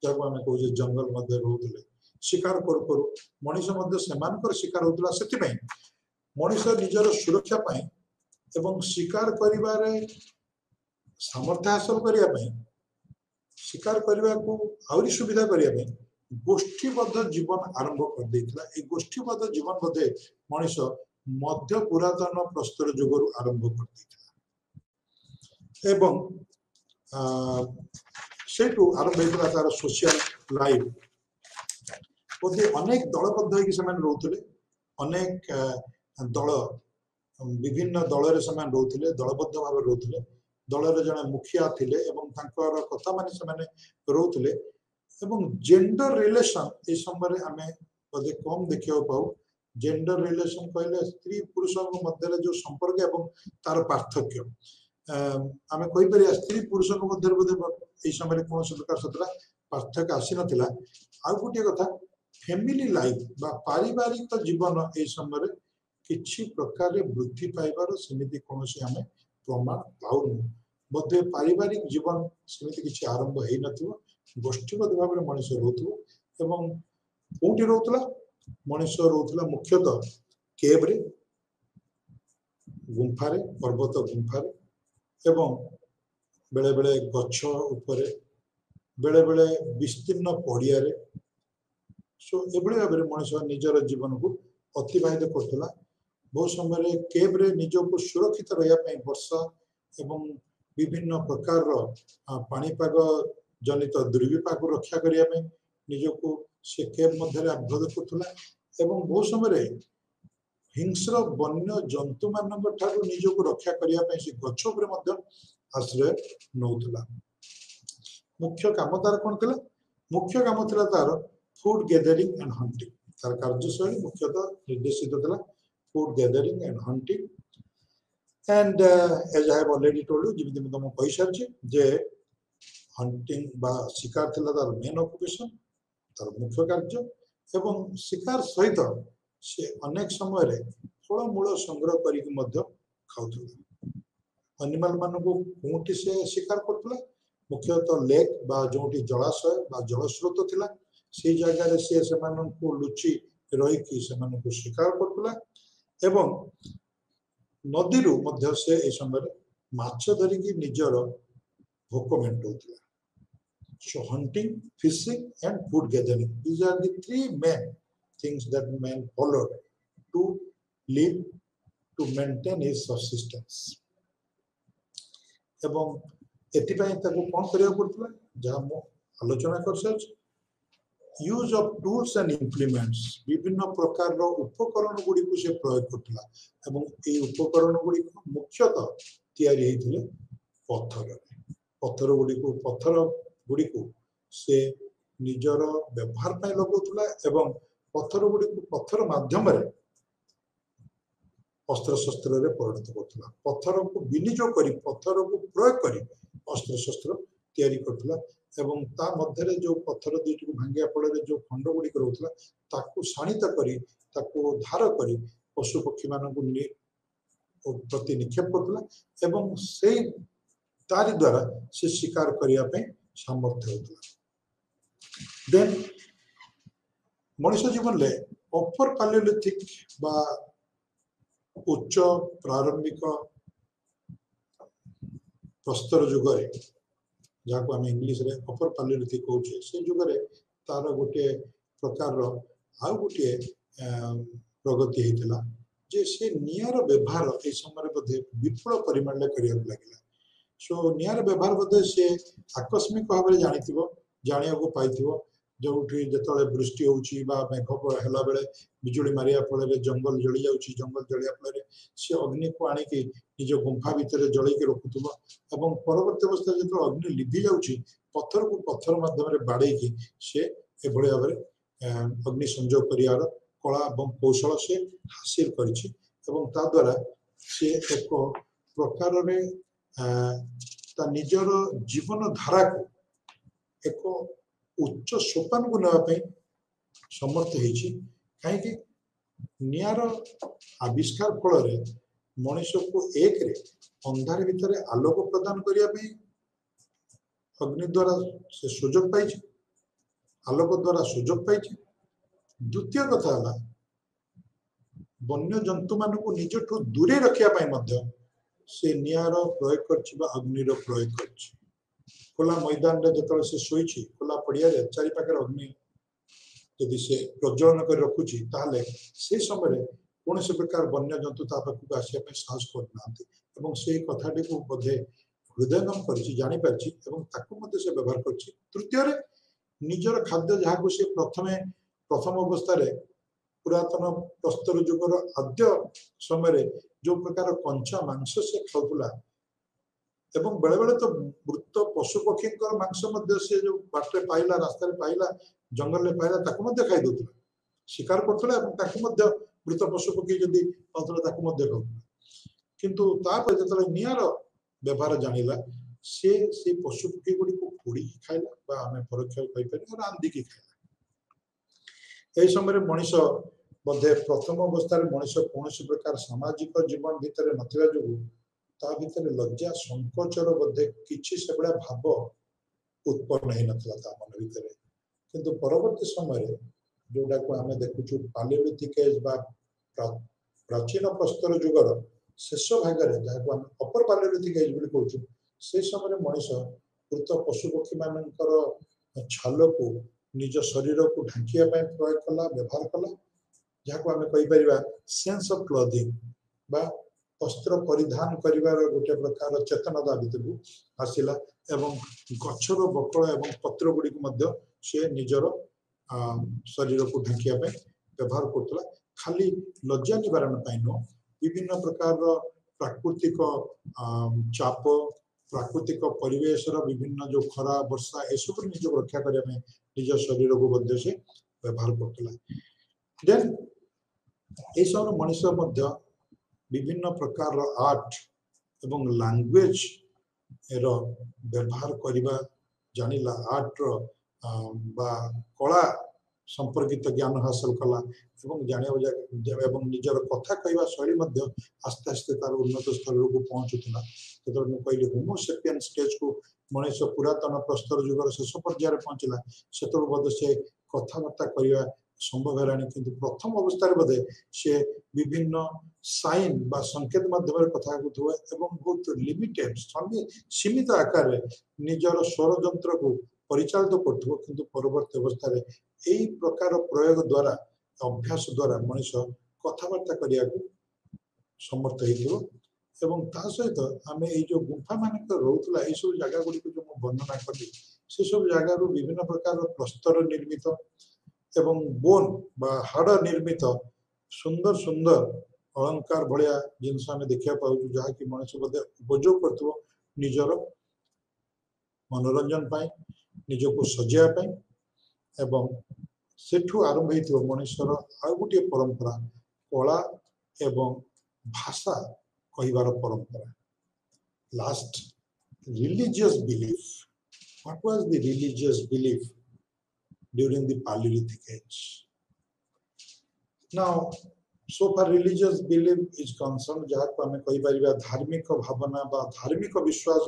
जब आमे कहू जंगल मध्य रहउतले शिकार करू मनीष मध्य सेमानकर शिकार होतला सेति पई मनीष निजर सुरक्षा पाई एवं शिकार करिबारे सामर्थ्य हासिल करिया पई शिकार करने को आउरी सुविधा करने गोष्ठीबद्ध जीवन आरंभ कर देथिला। ए गोष्ठीबद्ध जीवन बधे मनीष मध्य पुरातन प्रस्तर युगरु आरंभ कर देथिला एवं सेटू आरंभ होइतिला तार सोशल लाइफ बधे अनेक दलबद्ध होइकि समान रहउथिले अनेक दल विभिन्न दल रे समान रहउथिले दलबद्ध भाव रहउथिले दलर जने मुखिया थिले एवं तांकर कथा माने समाने रहउथिले एवं जेंडर रिलेशन ए समय आमे बदे कम देखियो पाऊ जेंडर रिलेशन कहले स्त्री पुरुष मध्य रे जो संपर्क एवं तार पार्थक्य आमे कहि परिया स्त्री पुरुष मध्य बदे ए समय कोन प्रकार सतरा पार्थक्य आसी नथिला। आ गुटे कथा फैमिली लाइफ बा पारिवारिक जीवन ए समय किछि प्रकार वृद्धि पाइबार समिति कोनोसी आमे प्रमाण पाउनु बदे पारिवारिक जीवन समिति किछि आरंभ हेइ नथिबो गोष्ठीबद्ध भाव में मनुष्य रहउथु एवं कोठी रहउतला मनुष्य रहउतला मुख्यतः केव रे गुंफा रे पर्वत गुंफा रे एवं बेले बेले गच्छ ऊपर बेले बेले विस्तीर्ण पड़िया रे सो एबळे भाबरे मनुष्य निजर जीवन को अतिबाहित करतला। बहुत समय केव रे निजको सुरक्षित रहिया पई वर्षा एवं विभिन्न प्रकार पानीपाग जनित दुर्विपाक रक्षा करिया पई निजको से केव मध्य आबद्ध करतला एवं बहुत समय हिंस्र वन्य जंतु मानक ठारू निजको रक्षा करिया पई से गच्छ ऊपर मध्य आश्रय नउतला। मुख्य काम तार कोन थिला मुख्य काम थिला तार फूड गैदरिंग एंड हंटिंग तार कार्यशैली मुख्यतः निर्देशित थिला food gathering and hunting and as I have already told you जिमिति म तम कहि सारछि जे हंटिंग बा शिकार थिला तार मेन ऑक्युपेशन तार मुख्य कार्य एवं शिकार सहित से अनेक समय रे फल मूल संग्रह करिक मध्य खाउथुला। एनिमल मानको कोठी से शिकार करथुला मुख्यतः लेक बा जोटी जलाशय बा जलस्रोत थिला से जगह रे से समाननको लुचि रही कि समाननको शिकार करथुला एवं नदी मध्य से ए समय माछ धरिकी निजर भोक मेंटौतला। So hunting, fishing and food gathering, these are the three main things that man followed to live, to maintain his subsistence. एवं एतिपाई ताको कोन करिया पड़तला जहा मो आलोचना करछ use of tools and implements विभिन्न प्रकार रो उपकरण गुडी को से प्रयोग करतला एवं ए उपकरण गुडी को मुख्यतः तयारी हेतिले पत्थर गुडी को से निजर व्यवहार पाई लगौतला एवं पत्थर गुडी को पत्थर माध्यम रे अस्त्र शस्त्र रे परिणत करतला पत्थर को विनियोग करी पत्थर को प्रयोग करी अस्त्र शस्त्र तयारी करतला एवं ता मध्य रे जो पत्थर दुईटी को भांगिया फल जो खंड गुडी रहउतला ताकू शाणित करी ताकू धार करी पशु पक्षी मानकु प्रति निक्षेप करतला एवं से तारि द्वारा से शिकार करिया पे सामर्थ्य होतला। देन मनुष्य जीवन ले अपर पैलियोलिथिक बा उच्च प्रारंभिक प्रस्तर युग रे जहाँ को आम इंग्लीश रे अपर पालियोलिथिक कहूचे से जुगरे तार गोटे प्रकार आउ गोटे प्रगति होता जे से नियार व्यवहार ए समय बोधे विपुल परिमाण करिया लगिला सो नियार व्यवहार बोधे से आकस्मिक भाव में जानिया को पाइथिबो जोठी जतले वृष्टि होउची बा मेघ हला बेले बिजुली मारिया फल जंगल जली जाउची जंगल जलिया फल से अग्नि को आनी कि निज गुंफा भितर जलई के रखुथबो एवं परवर्ती अवस्था जो अग्नि लिभि जाउची पत्थर को पत्थर माध्यम बाड़े की से एभଳି भाବରେ अग्नि संजोग करियार कला एवं कौशल से हासिल करिछि एवं ता द्वारा से एक प्रकार रे ता निजर जीवन धारा को एक उच्च सोपान को नापे समर्थ होइछि कहीं नियार आविष्कार फल मनुष्य को एक रे अंधार भितर आलोक प्रदान करने अग्नि द्वारा से सुजोग पाई आलोक द्वारा सुजोग पाई द्वितीय कथा है वन्य जंतु मान को निजठू दूरे रखा से नियार प्रयोग कर अग्निर प्रयोग कर खोला मैदान रे जतले से सोईछि खोला पड़िया रे चारि पाकर अग्नि यदि से प्रज्वलन कर रखुछि ताले से समय कौन से प्रकार वन्य जंतु ता पाखु आसिया पे साहस करना एवं से कथाटी को बोधे हृदयंगम करछि जानि परछि एवं ताकु मते से व्यवहार करछि तृतीय रे निजर खाद्य जहा को से प्रथम अवस्था रे पुरातन प्रस्तर युगर आद्य समय जो प्रकार कंचा मांस से खाउतला एवं बेले बेले तो मृत पशु पक्षी मांस से जो बाटे पाइला रास्ता पाइला जंगल में पाइला ताकू मध्य खाई दउतला शिकार करतला एवं ताकू मध्य मृत पशु पक्षी जदी पाउतला ताकू मध्य खाउतला किंतु तापर जतले नियार व्यवहार जानिला से पशु पक्षी गुडी को पोड़ी खाइला बा हमें परोक्ष कहि पारि रांदी की खाइला एई समय मनुष्य बधे प्रथम अवस्था रे मनुष्य कोनोसी प्रकार सामाजिक जीवन भितर नथिबा जोगु ता भितर लज्जा संकोचर बोधे किछि से बड़ा भाव उत्पन्न हो नथला ता मन भितर किंतु परवर्ती समय जोडा को हमें देखुछु पालियोलिथिक एज बा प्राचीन प्रस्तर युगर शेष भाग रे जहा को हम अपर पालियोलिथिक एज बोली कहउछु से समय मनुष्य मृत पशु पक्षी मानकर छाल को निज शरीर को ढांकिया प्रयोग कला व्यवहार कला जहा को हमें कहि परिबा सेंस ऑफ क्लोथिंग बा वस्त्र परिधान करिवार गोटे प्रकार चेतनता भितर आसिला एवं गछर बकल एवं पत्र गुडी को से निजर शरीर को ढांकिया व्यवहार करतला खाली लज्जा निवारण न विभिन्न प्रकार प्राकृतिक चाप प्राकृतिक परिवेश विभिन्न जो खरा वर्षा एसब निज रक्षा करने निज शरीर को मध्य से व्यवहार करतला देन ए सब मनुष्य विभिन्न प्रकार आर्ट एवं लैंग्वेज एर व्यवहार करने जानिला आर्ट बा कला संपर्कित ज्ञान हासिल कला एवं जानिया एवं निजर कथा कहवा शैली मध्य आस्ते आस्ते तार उन्नत स्तर को पहुंचुला जो कहली होमो सेपियन स्टेज को मनुष्य पुरातन प्रस्तर युगर शेष पर्यायर पहुंचला से कथबार्ता करने संभव है किंतु प्रथम अवस्था बोधे से विभिन्न साइन बा संकेत माध्यम कथा एवं बहुत लिमिटेड सीमित आकार निजर स्वर जंत्र को परिचालित कर किंतु परवर्ती अवस्था यही प्रकार प्रयोग द्वारा अभ्यास द्वारा मनुष्य कथबार्ता करने को समर्थ हो एवं ता सहित आम जो गुंफा मान रोला यह सब जगह गुड़ी जो वर्णना कली से सब जगार विभिन्न प्रकार प्रस्तर निर्मित एवं बोन बा हाड़ निर्मित सुंदर सुंदर अलंकार भाया जिनस आम देखा पाऊँ जहाँकि मनुष्य बोधे उपयोग कर निजर मनोरंजन पाई निजको सजाया एवं सेठू आरंभ हो मनुष्यर आउ गोटे परंपरा कला एवं भाषा कहिबार परंपरा last religious belief what was the religious belief during the Paleolithic age. Now, so far religious belief is concerned, जहाँ को हमें कही परिवा धार्मिक भावना बा धार्मिक विश्वास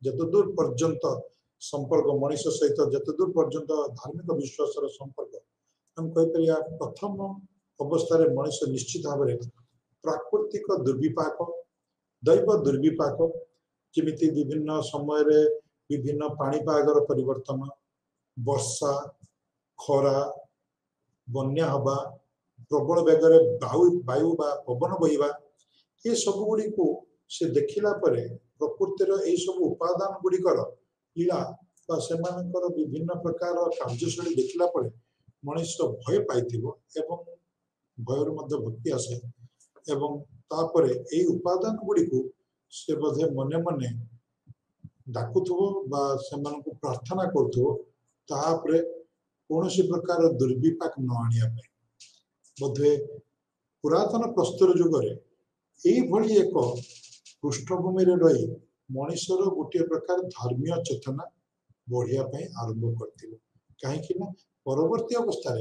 जतदूर पर्यंत संपर्क मनुष्य सहित जतदूर पर्यंत धार्मिक विश्वास संपर्क हम कही परिया प्रथम अवस्था रे मनुष्य निश्चित भाव में प्राकृतिक दुर्विपाक दैव दुर्विपाक जमिति विभिन्न समय विभिन्न पाणीपागर परिवर्तन, वर्षा, खरा, बन्या हवा, प्रबल बेगर वायु बा पवन बहिबा, ये सब गुड़ी को से देखिला परे प्रकृतिर यही सब उपादान गुड़िकर लीला बा सेमानकर विभिन्न प्रकार कार्यशैली देखिला परे मनुष्य भय पाइथिबो एवं भयर मध्य भक्ति आसे एवं तापरे यही उपादान गुड़ी को से बोधे मने मने डाकुथबो बा सेमानकु प्रार्थना करथबो तापरे कौनसी प्रकार दुर्विपाक न आनिया पे बोधे पुरातन प्रस्तर जुगरे यही भली एक पृष्ठभूमि रही मनुष्यर गोटे प्रकार धर्मीय चेतना बढ़िया आरंभ कर कहीं परवर्ती अवस्था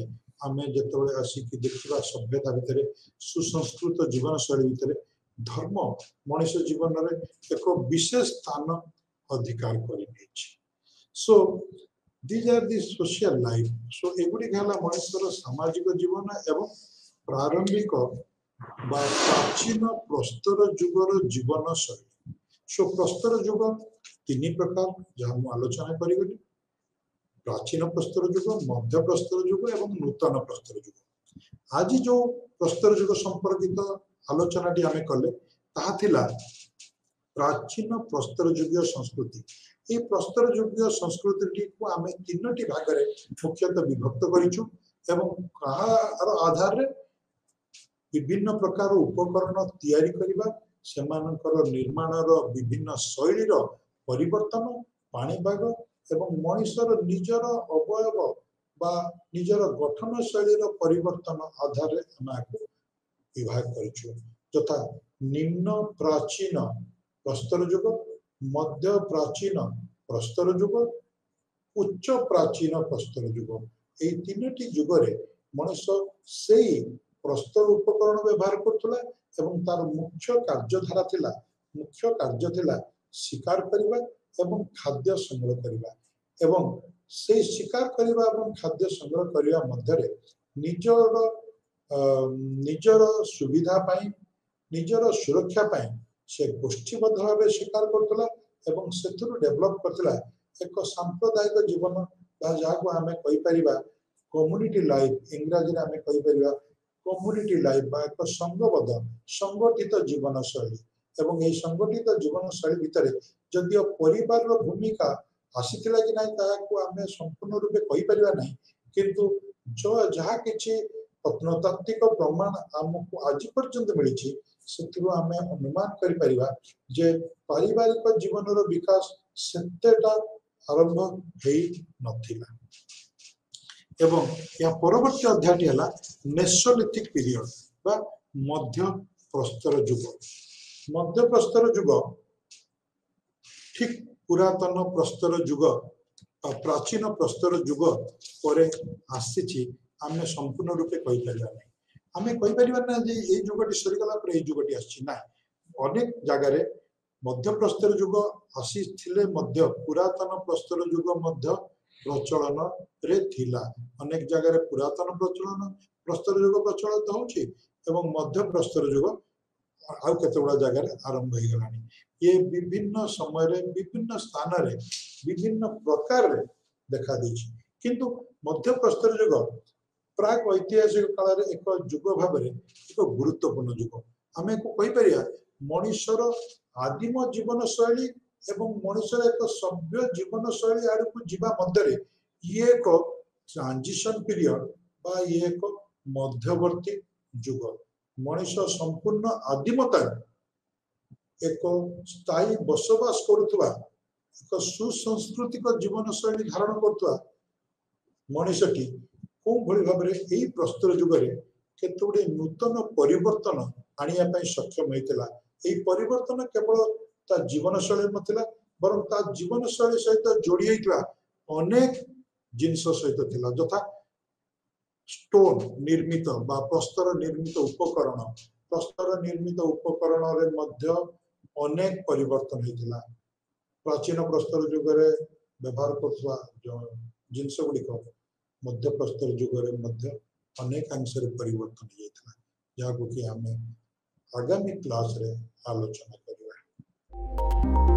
आम जो आसिक देखा सभ्यता भितर सुसंस्कृत जीवन शैली भितर धर्म मनुष्य जीवन में एक विशेष स्थान अधिकार कर so these are the social life so एगुड़िक है मनुष्यर सामाजिक जीवन एवं प्रारंभिक प्राचीन प्रस्तर जुगर जीवन शैली सो प्रस्तर जुग तीन प्रकार जहाँ मुझे आलोचना करी प्राचीन प्रस्तर जुग मध्य प्रस्तर जुग एवं नूतन प्रस्तर जुग आज जो प्रस्तर जुग संपर्कित आलोचना आम कले प्राचीन प्रस्तर जुगीय संस्कृति ये प्रस्तर जुगीय संस्कृति को आम तीन भाग में मुख्यतः विभक्त करिछु एवं कहार आधार रे विभिन्न प्रकार उपकरण तैयारी करिबा सेमानकर निर्माणर विभिन्न शैलीर परिवर्तन पाणीपाग एवं मनुष्यर निजर अवयव बा निजर गठन शैलीर परिवर्तन आधार विभाग करिछु तथा निम्न प्राचीन प्रस्तर जुग मध्य प्राचीन प्रस्तर जुग उच्च प्राचीन प्रस्तर जुग ये तीनटी जुगरे मनुष्य से प्रस्तर उपकरण व्यवहार करथुला एवं तार मुख्य कार्य थिला शिकार करबा एवं खाद्य संग्रह करबा एवं से शिकार करबा एवं खाद्य संग्रह करबा मध्य रे निजर सुविधा पाई निजर सुरक्षा पाई से गोष्ठीबद्ध भाव शिकार करथुला एवं सेथुरु डेवलप करथुला एक सांप्रदायिक जीवन जहाँ को आम कहीपर कम्युनिटी लाइफ इंग्राजी में आम कहीपर कम्युनिटी लाइफ बा एक संघबद्ध संगठित जीवन शैली एवं यही संगठित जीवन शैली भितर जदियो परिवार भूमिका आसीथिला कि नहीं ताको आम संपूर्ण रूपे कहीपर ना किंतु जो जहाँ किसी प्रत्नतात्विक प्रमाण आमको आज पर्यंत मिली से आम अनुमान करिपरिबा जे पारिवारिक जीवन विकास सेतेटा आरंभ हेई नथिला एवं या परवर्ती अध्याय है मेसोलिथिक पीरियड बा मध्य प्रस्तर जुग ठीक पुरातन प्रस्तर जुग प्राचीन प्रस्तर जुग पर आसी आम संपूर्ण रूपे कहीपर आम कहीपर ना जे ये जुगटी सरीगला पर जुगटी आसी ना अनेक जगार मध्य प्रस्तर जुग आसी पुरातन प्रस्तर जुग मध्य प्रचलन रे थिला अनेक जगह पुरातन प्रचलन प्रस्तर युग प्रचलित होची एवं मध्य प्रस्तर युग आउ केतगुड़ा जगह आरंभ हो गलानी ये विभिन्न समय रे विभिन्न स्थान रे विभिन्न प्रकार रे देखा देछि किंतु मध्य प्रस्तर युग प्राग ऐतिहासिक काल रे एक युग भाव में एक गुरुत्वपूर्ण युग आमे को कहि परिया मनुष्यर आदिम जीवन शैली एवं मनुष्य एक सभ्य जीवन शैली आड़ को जीवा मध्य ये एक ट्रांजिशन पीरियड बा ये एक मध्यवर्ती जुग मनुष्य संपूर्ण आदिमता एक स्थायी बसवास करुवा एक सुसंस्कृतिक जीवन शैली धारण करुवा मनुष्यटी कौ भली भाव में प्रस्तर जुगरे केतुड़े नूतन परिवर्तन आनिया सक्षम होता यही परिवर्तन केवल ता जीवन शैली नथिला बरं ता जीवन शैली सहित जोड़ी होइतला अनेक जिनस सहित थिला जथा स्टोन निर्मित बा प्रस्तर निर्मित उपकरण रे मध्य अनेक परिवर्तन होइतला प्राचीन प्रस्तर जुगरे व्यवहार करथवा जो जिनस गुड़िक मध्य प्रस्तर जुगरे मध्य अनेक अंश रे परिवर्तन होइतला जहाँ को कि आमे आगामी क्लास रे आलोचना करिया।